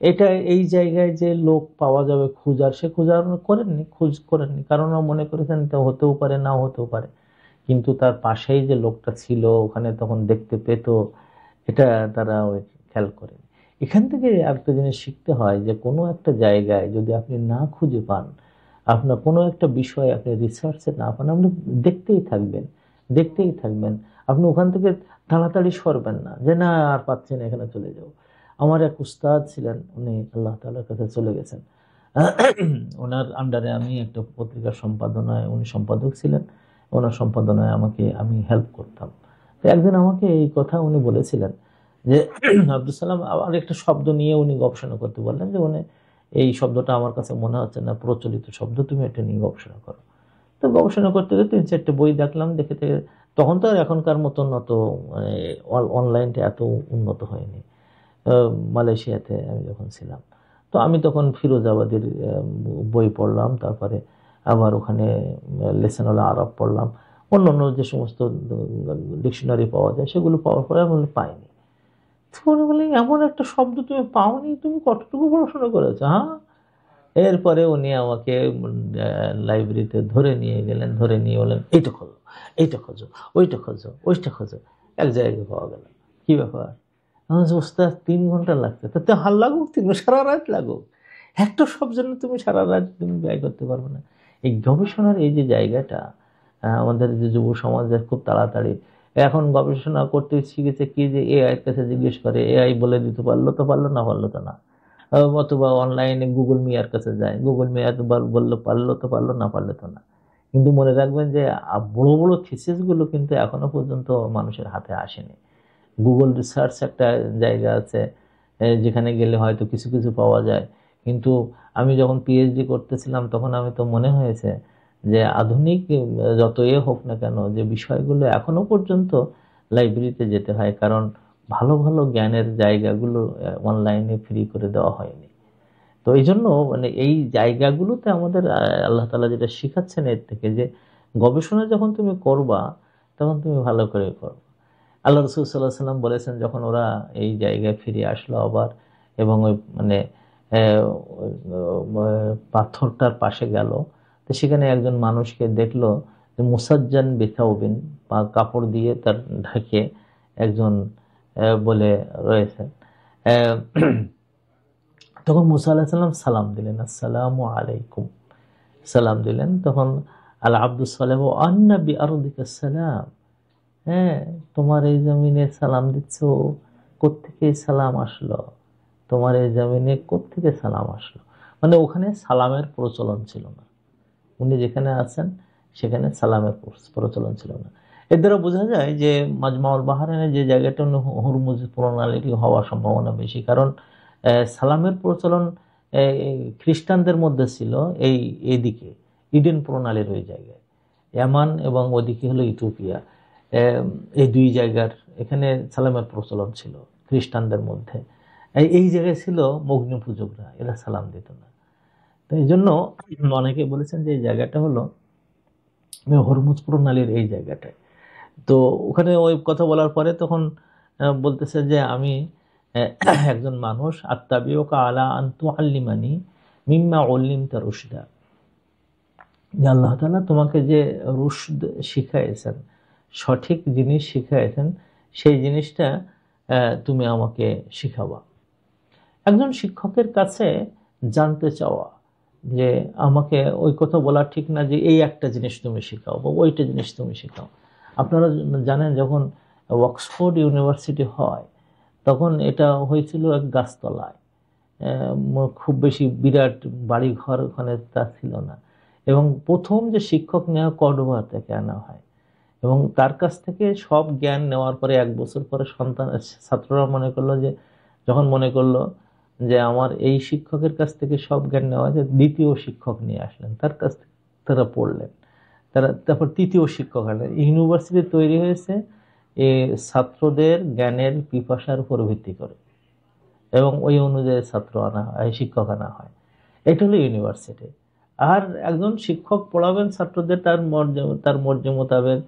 এটা এই জায়গায় যে লোক পাওয়া যাবে খোঁজার, সে খোঁজার করেননি, খোঁজ করেননি, কারণ মনে করেছেন এটা হতেও পারে, নাও হতেও পারে। কিন্তু তার পাশেই যে লোকটা ছিল ওখানে তখন দেখতে পেত, এটা তারা ওই খেয়াল করেন। এখান থেকে একটা জিনিস শিখতে হয় যে কোনো একটা জায়গায় যদি আপনি না খুঁজে পান, আপনার কোনো একটা বিষয় আপনি রিসার্চে না পান, আপনি দেখতেই থাকবেন, দেখতেই থাকবেন। আপনি ওখান থেকে তাড়াতাড়ি সরবেন না যে না আর পাচ্ছি না, এখানে চলে যাও। আমার এক উস্তাদ ছিলেন, উনি আল্লাহ তাআলার কাছে চলে গেছেন। ওনার আন্ডারে আমি একটা পত্রিকার সম্পাদনায়, উনি সম্পাদক ছিলেন, ওনার সম্পাদনায় আমি হেল্প করতাম। তো একদিন আমাকে এই কথা উনি বলেছিলেন যে আব্দুল সালাম আর একটা শব্দ নিয়ে উনি গবেষণা করতে বললেন, যে উনি এই শব্দটা আমার কাছে মনে হচ্ছে না প্রচলিত শব্দ, তুমি এটা নিয়ে গবেষণা করো। তো গবেষণা করতে গিয়ে 3-4টে বই দেখলাম, দেখে থেকে তখন তো আর এখনকার মতন অত অনলাইনটা এত উন্নত হয়নি। মালয়েশিয়াতে আমি যখন ছিলাম, তো আমি তখন ফিরোজাবাদের বই পড়লাম, তারপরে আবার ওখানে লেসানুল আরব পড়লাম, অন্য যে সমস্ত ডিকশনারি পাওয়া যায় সেগুলো পাওয়ার পরে আমি পাইনি। মনে বলি এমন একটা শব্দ তুমি পাওনি, তুমি কতটুকু পড়াশোনা করেছো? হ্যাঁ। এরপরে উনি আমাকে লাইব্রেরিতে ধরে নিয়ে গেলেন, ধরে নিয়ে বলেন এইটা খোঁজো, এইটা খোঁজো, ওইটা খোঁজো, ওইটা খোঁজো। এক জায়গায় পাওয়া গেল। কি ব্যাপার? ওস্তাদ 3 ঘন্টা লাগছে, তাতে হাল লাগুক, সারা রাত লাগুক, একটা সব জন্য তুমি সারা রাত তুমি ব্যয় করতে পারবে না। এই গবেষণার এই যে জায়গাটা, আমাদের যে যুব সমাজের খুব তাড়াতাড়ি এখন গবেষণা করতে শিখেছে কি, যে এআই এর কাছে জিজ্ঞেস করে, এআই বলে দিতে পারলো তো পারলো, না পারলো তো না। অথবা অনলাইনে গুগল মিয়ার কাছে যায়, গুগল মিয়া বললো পারলো তো পারলো, না পারলে তো না। কিন্তু মনে রাখবেন যে বড় বড় থিসিস গুলো কিন্তু এখনো পর্যন্ত মানুষের হাতে আসেনি। গুগল রিসার্চ একটা জায়গা আছে, যেখানে গেলে হয়তো কিছু কিছু পাওয়া যায়। কিন্তু আমি যখন পিএইচডি করতেছিলাম তখন আমি তো মনে হয়েছে যে আধুনিক যত হোক না কেন, যে বিষয়গুলো এখনো পর্যন্ত লাইব্রেরিতে যেতে হয়, কারণ ভালো ভালো জ্ঞানের জায়গাগুলো অনলাইনে ফ্রি করে দেওয়া হয়নি। তো এই জন্য মানে এই জায়গাগুলোতে আমাদের আল্লাহ তাআলা যেটা শিখাচ্ছেন এর থেকে, যে গবেষণা যখন তুমি করবা তখন তুমি ভালো করে করো। আল্লাহ রসুল সাল্লাহ সাল্লাম বলেছেন, যখন ওরা এই জায়গায় ফিরে আসলো আবার, এবং ওই মানে পাথরটার পাশে গেল, তো সেখানে একজন মানুষকে দেখলো যে মুসাজ্জান বিথাউবিন, কাপড় দিয়ে তার ঢাকে একজন বলে রয়েছেন। তখন মুসা আলাইহিস সালাম সালাম দিলেন, আসসালামু আলাইকুম, সালাম দিলেন। তখন আল আব্দুস সালাম ও আন্না বি আরদিকাস সালাম, হ্যাঁ তোমার এই জমিনে সালাম দিচ্ছ, কোত্থেকে সালাম আসলো, তোমার এই জমিনে কোত্থেকে সালাম আসলো। মানে ওখানে সালামের প্রচলন ছিল না, উনি যেখানে আছেন সেখানে সালামের প্রচলন ছিল না। এর দ্বারা বোঝা যায় যে মাজমাউল বাহরাইনের যে জায়গাটা হুরমুজ প্রণালীটি হওয়ার সম্ভাবনা বেশি, কারণ সালামের প্রচলন খ্রিস্টানদের মধ্যে ছিল এইদিকে ইডেন প্রণালীর ওই জায়গায়, ইয়ামান এবং ওদিকে হলো ইথিওপিয়া, এই দুই জায়গার এখানে সালামের প্রচলন ছিল খ্রিস্টানদের মধ্যে। এই জায়গায় ছিল অগ্নি পূজকরা, এরা সালাম দিত না। তো এই জন্য অনেকে বলেছেন যে এই জায়গাটা হলো হরমুজ প্রণালীর এই জায়গাটায়। তো ওখানে ওই কথা বলার পরে তখন বলতেছে যে আমি একজন মানুষ, আত্তাবিউকা আলা আন তুআল্লিমানি মিম্মা উল্লিমতা রুশদা, যে আল্লাহ তাআলা তোমাকে যে রুশদ শিখাইছেন, সঠিক জিনিস শিখাইছেন, সেই জিনিসটা তুমি আমাকে শিখাবা। একজন শিক্ষকের কাছে জানতে চাওয়া যে আমাকে ওই কথা বলা ঠিক না যে এই একটা জিনিস তুমি শেখাও বা ওইটা জিনিস তুমি শেখাও। আপনারা জানেন যখন অক্সফোর্ড ইউনিভার্সিটি হয় তখন এটা হয়েছিল এক গাছতলায়, খুব বেশি বিরাট বাড়ি ঘর ওখানে তা ছিল না। এবং প্রথম যে শিক্ষক নেওয়া কর্ডোবা থেকে আনা হয়, এবং তার কাছ থেকে সব জ্ঞান নেওয়ার পরে 1 বছর পরে ছাত্ররা মনে করলো যে, যখন মনে করলো যে আমার এই শিক্ষকের কাছ থেকে সব জ্ঞান নেওয়া যায়, দ্বিতীয় শিক্ষক নিয়ে আসলেন, তার কাছ থেকে তারা পড়লেন। তারপর তৃতীয় শিক্ষক আনলেন। ইউনিভার্সিটি তৈরি হয়েছে এই ছাত্রদের জ্ঞানের পিপাসার উপর ভিত্তি করে, এবং ওই অনুযায়ী শিক্ষক আনা হয়। এটা হলো ইউনিভার্সিটি। আর একজন শিক্ষক পড়াবেন ছাত্রদের তার মর্জি মোতাবেক।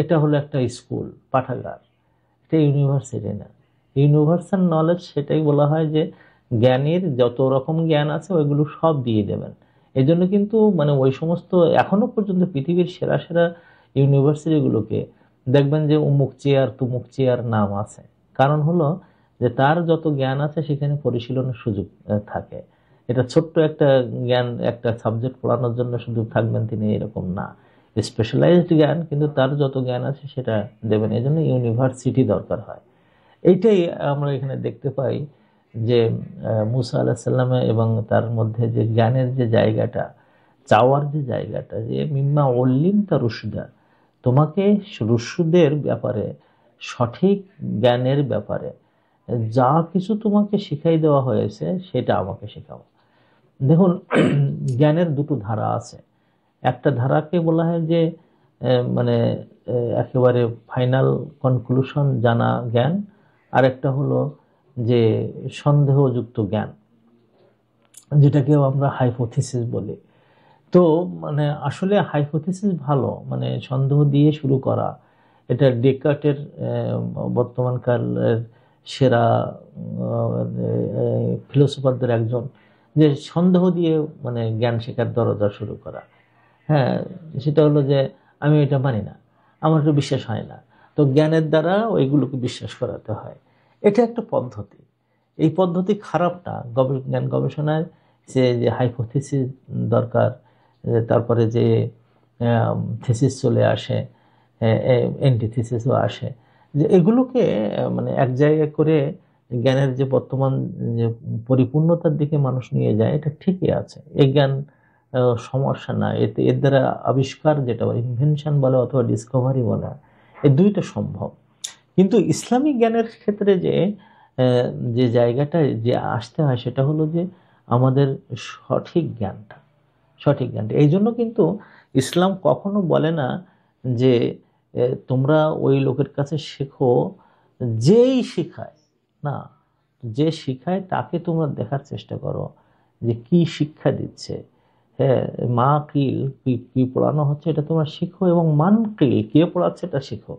এটা হলো একটা স্কুল, পাঠাগার। এটা ইউনিভার্সিটি না। ইউনিভার্সাল নলেজ সেটাই বলা হয় যে জ্ঞানের যত রকম জ্ঞান আছে ওইগুলো সব দিয়ে দেবেন। এই জন্য কিন্তু মানে ওই সমস্ত এখনো পর্যন্ত পৃথিবীর সেরা সেরা ইউনিভার্সিটিগুলোকে দেখবেন যে উমুক চেয়ার তুমুক চেয়ার নাম আছে। কারণ হলো যে তার যত জ্ঞান আছে সেখানে পরিশীলনের সুযোগ থাকে। এটা ছোট্ট একটা জ্ঞান, একটা সাবজেক্ট পড়ানোর জন্য শুধু থাকবেন তিনি, এরকম না। স্পেশালাইজড জ্ঞান, কিন্তু তার যত জ্ঞান আছে সেটা দেবেন। এই জন্য ইউনিভার্সিটি দরকার হয়। এইটাই আমরা এখানে দেখতে পাই যে মুসা আলাইহিস সালামে এবং তার মধ্যে যে জ্ঞানের যে জায়গাটা, চাওয়ার যে জায়গাটা, যে মিম্মা উল্লিম তা রুশদা, তোমাকে রুশদের ব্যাপারে, সঠিক জ্ঞানের ব্যাপারে যা কিছু তোমাকে শিখাই দেওয়া হয়েছে সেটা আমাকে শেখাও। দেখুন, জ্ঞানের দুটো ধারা আছে। একটা ধারাকে বলা হয় যে মানে একেবারে ফাইনাল কনক্লুশন জানা জ্ঞান, আর একটা হলো যে সন্দেহযুক্ত জ্ঞান, যেটাকেও আমরা হাইপোথিসিস বলি। তো মানে আসলে হাইপোথিসিস ভালো, মানে সন্দেহ দিয়ে শুরু করা। এটা ডেকার্টের বর্তমানকালের সেরা ফিলোসফারদের একজন, যে সন্দেহ দিয়ে মানে জ্ঞান শেখার দরজা শুরু করা। হ্যাঁ, সেটা হলো যে আমি এটা মানি না, আমার তো বিশ্বাস হয় না, তো জ্ঞানের দ্বারা ওইগুলোকে বিশ্বাস করাতে হয়। এটা একটা পদ্ধতি। এই পদ্ধতি খারাপ না। জ্ঞান গবেষণায় যে হাইপোথিসিস দরকার, তারপরে যে থিসিস চলে আসে, অ্যান্টিথিসিসও আসে, যে এগুলোকে মানে এক জায়গায় করে জ্ঞানের যে বর্তমান যে পরিপূর্ণতার দিকে মানুষ নিয়ে যায়, এটা ঠিকই আছে। এই জ্ঞান সমস্যা না। এর দ্বারা আবিষ্কার, যেটা ইনভেনশন বলে অথবা ডিসকভারি বলে, এই দুইটা সম্ভব। কিন্তু ইসলামিক জ্ঞানের ক্ষেত্রে যে জায়গাটা যে আসতে হয় সেটা হলো যে আমাদের সঠিক জ্ঞানটা, সঠিক জ্ঞানটা। এই জন্য কিন্তু ইসলাম কখনো বলে না যে তোমরা ওই লোকের কাছে শেখো যেই শিখায়, না, যে শিখায় তাকে তোমরা দেখার চেষ্টা করো যে কি শিক্ষা দিচ্ছে। হ্যাঁ, মা কিল, কি পড়ানো হচ্ছে এটা তোমরা শিখো, এবং মান কিল, কে পড়াচ্ছে এটা শিখো।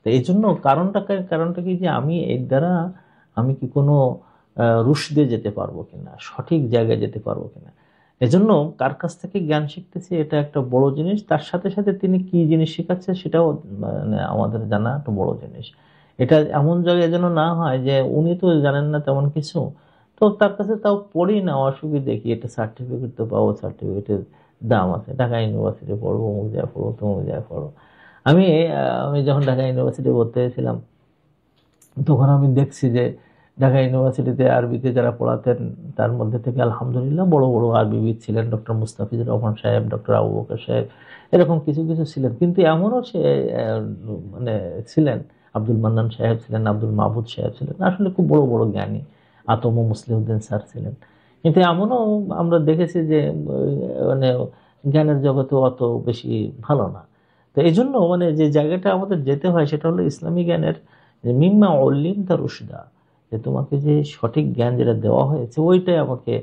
তো এই জন্য কারণটা কি, যে আমি এর দ্বারা আমি কি কোনো রুশদে যেতে পারবো কিনা, সঠিক জায়গায় যেতে পারবো কিনা। এজন্য কার কাছ থেকে জ্ঞান শিখতেছি এটা একটা বড় জিনিস, তার সাথে সাথে তিনি কি জিনিস শেখাচ্ছে সেটাও মানে আমাদের জানা একটা বড় জিনিস। এটা এমন জায়গায় যেন না হয় যে উনি তো জানেন না তেমন কিছু, তো তার কাছে তাও পড়ি না, অসুবিধে কি, এটা সার্টিফিকেট তো পাবো, সার্টিফিকেটের দাম আছে, ঢাকা ইউনিভার্সিটি পড়বো, অমুক জায়গায় পড়বো, তমুক জায়গায় পড়বো। আমি আমি যখন ঢাকা ইউনিভার্সিটি ভর্তি হয়েছিলাম, তখন আমি দেখছি যে ঢাকা ইউনিভার্সিটিতে আরবিতে যারা পড়াতেন তার মধ্যে থেকে আলহামদুলিল্লাহ বড় বড় আরবিবিদ ছিলেন। ডক্টর মুস্তাফিজুর রহমান সাহেব, ডক্টর আবু বকর সাহেব, এরকম কিছু কিছু ছিলেন। কিন্তু এমনও মানে ছিলেন, আব্দুল মান্নান সাহেব ছিলেন, আব্দুল মাহবুদ সাহেব ছিলেন, আসলে খুব বড় বড় জ্ঞানী। আতম মুসলিউদ্দিন স্যার ছিলেন। কিন্তু এমনও আমরা দেখেছি যে মানে জ্ঞানের জগতে অত বেশি ভালো না। তো এই জন্য মানে যে জায়গাটা আমাদের যেতে হয় সেটা হলো ইসলামী জ্ঞানের, যে মিম্মা উল্লিম তা রুশদা, যে তোমাকে যে সঠিক জ্ঞান যেটা দেওয়া হয়েছে ওইটাই আমাকে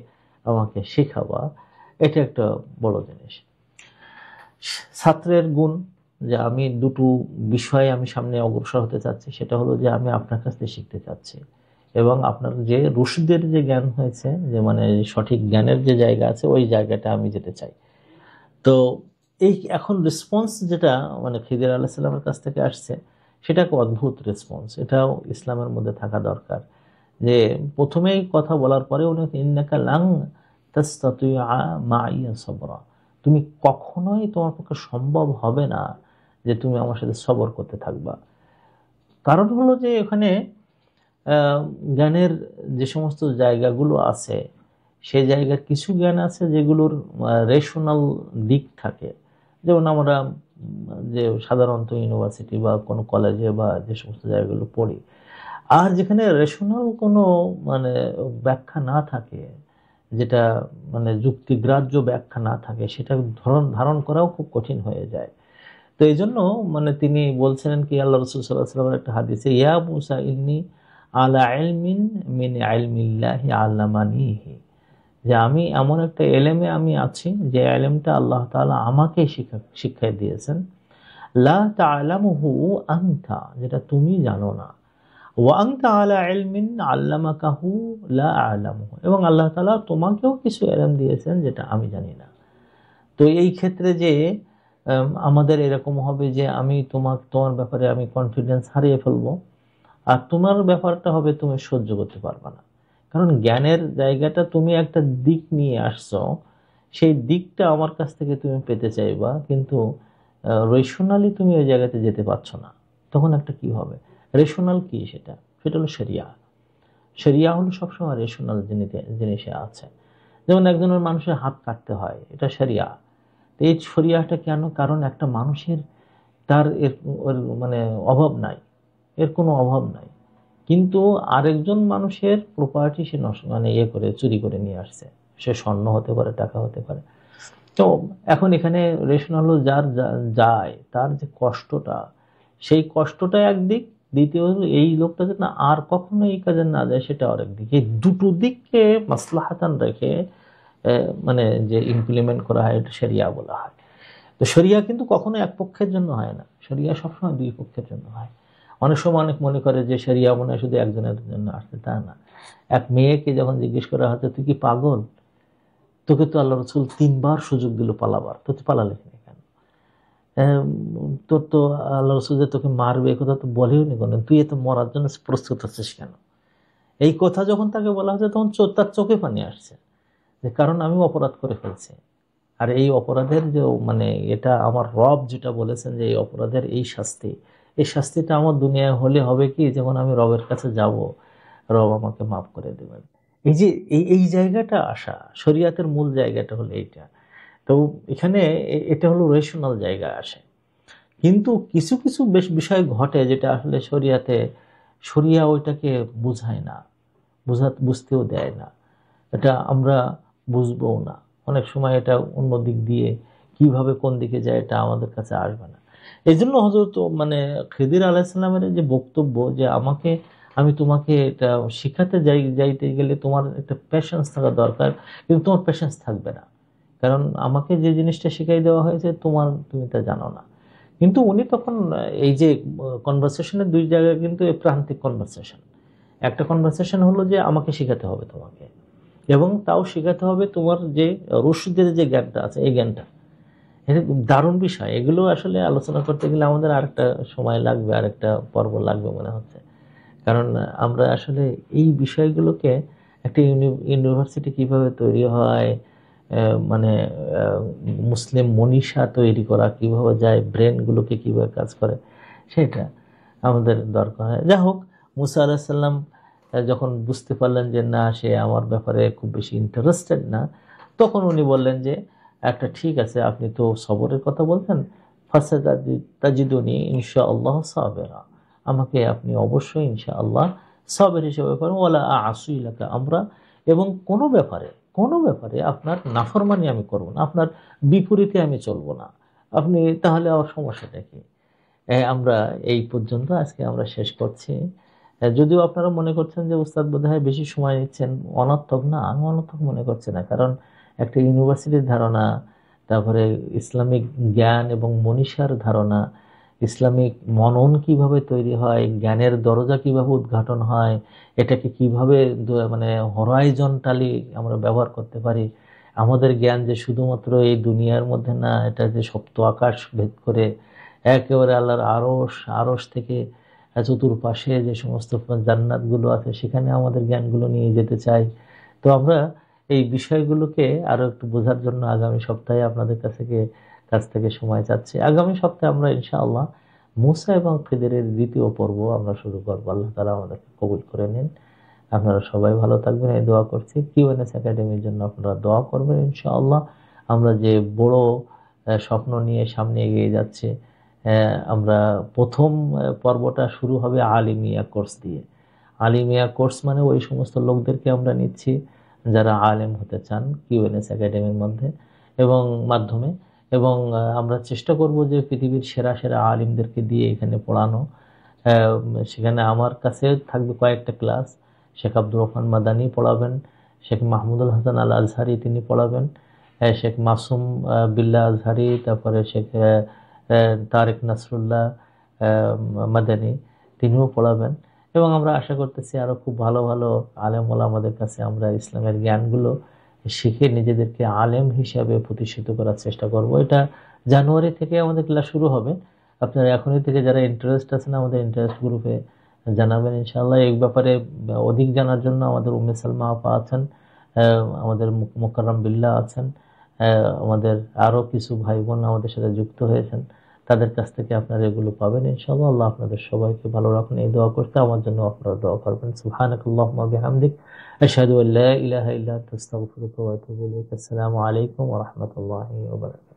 আমাকে শেখাবা। এটা একটা বড় জিনিস। ছাত্রের গুণ, যে আমি দুটো বিষয়ে আমি সামনে অগ্রসর হতে চাচ্ছি, সেটা হলো যে আমি আপনার কাছ থেকে শিখতে চাচ্ছি, এবং আপনার যে রুশদের যে জ্ঞান হয়েছে, যে মানে সঠিক জ্ঞানের যে জায়গা আছে ওই জায়গাটা আমি যেতে চাই। তো এই এখন রেসপন্স যেটা মানে খিদির আলাইহিস সালামের কাছ থেকে আসছে, সেটা এক অদ্ভুত রেসপন্স। এটাও ইসলামের মধ্যে থাকা দরকার। যে প্রথমেই কথা বলার পরে উনি ইন্নাকা লাং তাসতাতিআ মাইয়া সাবরা, তুমি কখনোই, তোমার পক্ষে সম্ভব হবে না যে তুমি আমার সাথে সবর করতে থাকবা। কারণ হলো যে এখানে জ্ঞানের যে সমস্ত জায়গাগুলো আছে সেই জায়গার কিছু জ্ঞান আছে যেগুলোর রেশনাল দিক থাকে, যেমন আমরা যে সাধারণত ইউনিভার্সিটি বা কোনো কলেজে বা যে সমস্ত জায়গাগুলো পড়ি, আর যেখানে রেশনাল কোনো মানে ব্যাখ্যা না থাকে, যেটা মানে যুক্তিগ্রাহ্য ব্যাখ্যা না থাকে, সেটা ধারণ করাও খুব কঠিন হয়ে যায়। তো এই জন্য মানে তিনি বলছিলেন কি, আল্লাহ রসুল সাল্লাল্লাহু আলাইহি ওয়াসাল্লামের একটা হাদিসে, ইয়া মুসা ইন্নী আলা ইলমিন মিন ইলমিল্লাহি আল্লামানিহি, যে আমি এমন একটা এলেমে আমি আছি যে এলেমটা আল্লাহ তাআলা আমাকে শিক্ষা দিয়েছেন, লা তা'লামুহু আনতা, যেটা তুমি জানো না, ওয়া আনতা আলা ইলমিন আল্লামাকাহু লা আ'লামুহু, এবং আল্লাহ তাআলা তোমাকেও কিছু এলেম দিয়েছেন যেটা আমি জানি না। তো এই ক্ষেত্রে যে আমাদের এরকম হবে যে আমি তোমার ব্যাপারে আমি কনফিডেন্স হারিয়ে ফেলবো, আর তোমার ব্যাপারটা হবে তুমি সহ্য করতে পারবে না। কারণ জ্ঞানের জায়গাটা তুমি একটা দিক নিয়ে আসছো, সেই দিকটা আমার কাছ থেকে তুমি পেতে চাইবা, কিন্তু রেশনালি তুমি ওই জায়গাতে যেতে পারছো না। তখন একটা কি হবে, রেশনাল কি, সেটা সেটা হলো শরিয়া। শরিয়া হলো সবসময় রেশনাল জিনিসে আছে। যেমন একজনের মানুষের হাত কাটতে হয়, এটা শরিয়া। তো এই শরিয়াটা কেন? কারণ একটা মানুষের তার ওর মানে অভাব নাই, এর কোনো অভাব নাই, কিন্তু আরেকজন মানুষের প্রপার্টি সে মানে করে চুরি করে নিয়ে আসছে। সে স্বর্ণ হতে পারে, টাকা হতে পারে। তো এখন এখানে রেশনাল হলো যার যায় তার যে কষ্টটা, সেই কষ্টটা একদিক, দ্বিতীয় হলো এই লোকটা যেন আর কখনো এই কাজে না যায়, সেটা আরেক দিক। এই দুটো দিককে মাসলাহাতান রেখে মানে যে ইমপ্লিমেন্ট করা হয়, এটা শরিয়া বলা হয়। তো শরিয়া কিন্তু কখনো এক পক্ষের জন্য হয় না, শরিয়া সবসময় দুই পক্ষের জন্য হয়। অনেক সময় অনেক মনে করে যে শরিয়া মনে হয় শুধু একজনের জন্য আসছে, তা না। এক মেয়েকে যখন জিজ্ঞেস করা হচ্ছে তুই কি পাগল, তোকে তো আল্লাহ রসুল 3 বার সুযোগ দিল পালাবার, তো তুই পালালে কেন? তোর তো আল্লাহ রসুল যে তোকে মারবে এই কথা তো বলেও নি কোনো, তুই এত মরার জন্য প্রস্তুত হচ্ছিস কেন? এই কথা যখন তাকে বলা হচ্ছে তখন তার চোখে পানি আসছে, যে কারণ আমি অপরাধ করে ফেলছি। আর এই অপরাধের যে মানে এটা আমার রব যেটা বলেছেন যে এই অপরাধের এই শাস্তি, এই শাস্তিটা আমার দুনিয়ায় হলে হবে কি, যেমন আমি রবের কাছে যাব, রব আমাকে মাফ করে দেবেন। এই যে এই জায়গাটা আসা, শরিয়াতের মূল জায়গাটা হলো এইটা। তো এখানে এটা হলো রেশনাল জায়গায় আসে। কিন্তু কিছু কিছু বেশ বিষয় ঘটে যেটা আসলে শরিয়া ওইটাকে বুঝায় না, বুঝতেও দেয় না, এটা আমরা বুঝবো না। অনেক সময় এটা অন্য দিক দিয়ে কিভাবে কোন দিকে যায় এটা আমাদের কাছে আসবে না। এই জন্য হযরত মানে খিদির আলাইহিস সালামের যে বক্তব্য যে আমি তোমাকে এটা শিখাতে যাইতে গেলে তোমার একটা প্যাশন্স থাকা দরকার, কিন্তু তোমার প্যাশন্স থাকবে না, কারণ আমাকে যে জিনিসটা শিখাই দেওয়া হয়েছে তুমি তা জানো না। কিন্তু উনি তখন এই যে কনভারসেশনের দুই জায়গায় কিন্তু প্রান্তিক কনভারসেশন। একটা কনভারসেশন হলো যে আমাকে শিখাতে হবে তোমাকে, এবং তাও শেখাতে হবে তোমার যে রশিদের যে জ্ঞানটা আছে, এই জ্ঞানটা। এটা খুব দারুণ বিষয়। এগুলো আসলে আলোচনা করতে গেলে আমাদের আরেকটা সময় লাগবে, আরেকটা পর্ব লাগবে মনে হচ্ছে। কারণ আমরা আসলে এই বিষয়গুলোকে একটা ইউনিভার্সিটি কিভাবে তৈরি হয়, মানে মুসলিম মনীষা তৈরি করা কিভাবে যায়, ব্রেনগুলোকে কিভাবে কাজ করে, সেটা আমাদের দরকার হয়। যাই হোক, মুসা আলাইহিস সালাম যখন বুঝতে পারলেন যে না, সে আমার ব্যাপারে খুব বেশি ইন্টারেস্টেড না, তখন উনি বললেন যে একটা ঠিক আছে, আপনি তো সবরের কথা বলছেন, তাজিদুনি ইনশাআল্লাহ সাবিরা, আমাকে আপনি অবশ্যই ইনশাআল্লাহ সাবির হিসেবে পাবেন, ওয়ালা আ'সি লাকা আমরা, এবং কোনো ব্যাপারে আপনার নাফরমানি আমি করব না, আপনার বিপরীতে আমি চলবো না। আপনি তাহলে আমার সমস্যাটা কি? আমরা এই পর্যন্ত আজকে আমরা শেষ করছি। যদিও আপনারা মনে করছেন যে উস্তাদ বোধহয় বেশি সময় নিচ্ছেন, অনর্থক না, আমি অনর্থক মনে করছি না। কারণ একটা ইউনিভার্সিটির ধারণা, তারপরে ইসলামিক জ্ঞান এবং মনীষার ধারণা, ইসলামিক মনন কিভাবে তৈরি হয়, জ্ঞানের দরজা কিভাবে উদ্ঘাটন হয়, এটাকে কিভাবে মানে হরাইজন্টালি আমরা ব্যবহার করতে পারি, আমাদের জ্ঞান যে শুধুমাত্র এই দুনিয়ার মধ্যে না, এটা যে সপ্ত আকাশ ভেদ করে একেবারে আল্লাহর আরশ থেকে চতুর্পাশে যে সমস্ত জান্নাতগুলো আছে সেখানে আমাদের জ্ঞানগুলো নিয়ে যেতে চাই। তো আমরা এই বিষয়গুলোকে আরো একটু বোঝার জন্য আগামী সপ্তাহে আপনাদের কাছ থেকে সময় চাচ্ছি। আগামী সপ্তাহে আমরা ইনশাআল্লাহ মুসা এবং খিদিরের দ্বিতীয় পর্ব আমরা শুরু করবো। আল্লাহ তাআলা আমাদেরকে কবুল করে নিন। আপনারা সবাই ভালো থাকবেন এই দোয়া করছি। কিউএনএস একাডেমির জন্য আপনারা দোয়া করবেন ইনশাআল্লাহ। আমরা যে বড় স্বপ্ন নিয়ে সামনে এগিয়ে যাচ্ছে, আমরা প্রথম পর্বটা শুরু হবে আলিমিয়া কোর্স দিয়ে। আলিমিয়া কোর্স মানে ওই সমস্ত লোকদেরকে আমরা নিচ্ছি যারা আলেম হতে চান কিউএনএস একাডেমির মধ্যে এবং মাধ্যমে, এবং আমরা চেষ্টা করব যে পৃথিবীর সেরা সেরা আলিমদেরকে দিয়ে এখানে পড়ানো। সেখানে আমার কাছে থাকবে কয়েকটা ক্লাস। শেখ আব্দুর রহমান মাদানী পড়াবেন, শেখ মাহমুদুল হাসান আল আজহারি তিনি পড়াবেন, শেখ মাসুম বিল্লাহ আজহারি, তারপরে শেখ তারেক নাসরুল্লাহ মাদানী তিনিও পড়াবেন। এবং আমরা আশা করতেছি আরো খুব ভালো ভালো আলেম ওলামাদের কাছে আমরা ইসলামের জ্ঞানগুলো শিখে নিজেদেরকে আলেম হিসাবে প্রতিষ্ঠিত করার চেষ্টা করব। এটা জানুয়ারি থেকে আমাদের ক্লাস শুরু হবে। আপনারা এখনই থেকে যারা ইন্টারেস্ট আছেন আমাদের ইন্টারেস্ট গ্রুপে জানাবেন ইনশাআল্লাহ। এই ব্যাপারে অধিক জানার জন্য আমাদের উম্মে সালমা আপা আছেন, আমাদের মোকাররম বিল্লাহ আছেন, আমাদের আরো কিছু ভাই বোন আমাদের সাথে যুক্ত হয়েছেন। তাদের কাছ থেকে আপনারা এগুলো পাবেন ইনশাআল্লাহ। আল্লাহ আপনাদের সবাইকে ভালো রাখুন এই দোয়া করতে, আমার জন্য আপনারা দোয়া করবেন। সুবহানাকাল্লাহুম্মা বিহামদিক আশহাদু আল্লা ইলাহা ইল্লা আনতা আস্তাগফিরুকা ওয়া আতুবু ইলাইক। আসসালামু আলাইকুম ওয়া রাহমাতুল্লাহি ওয়া বারাকাতুহু।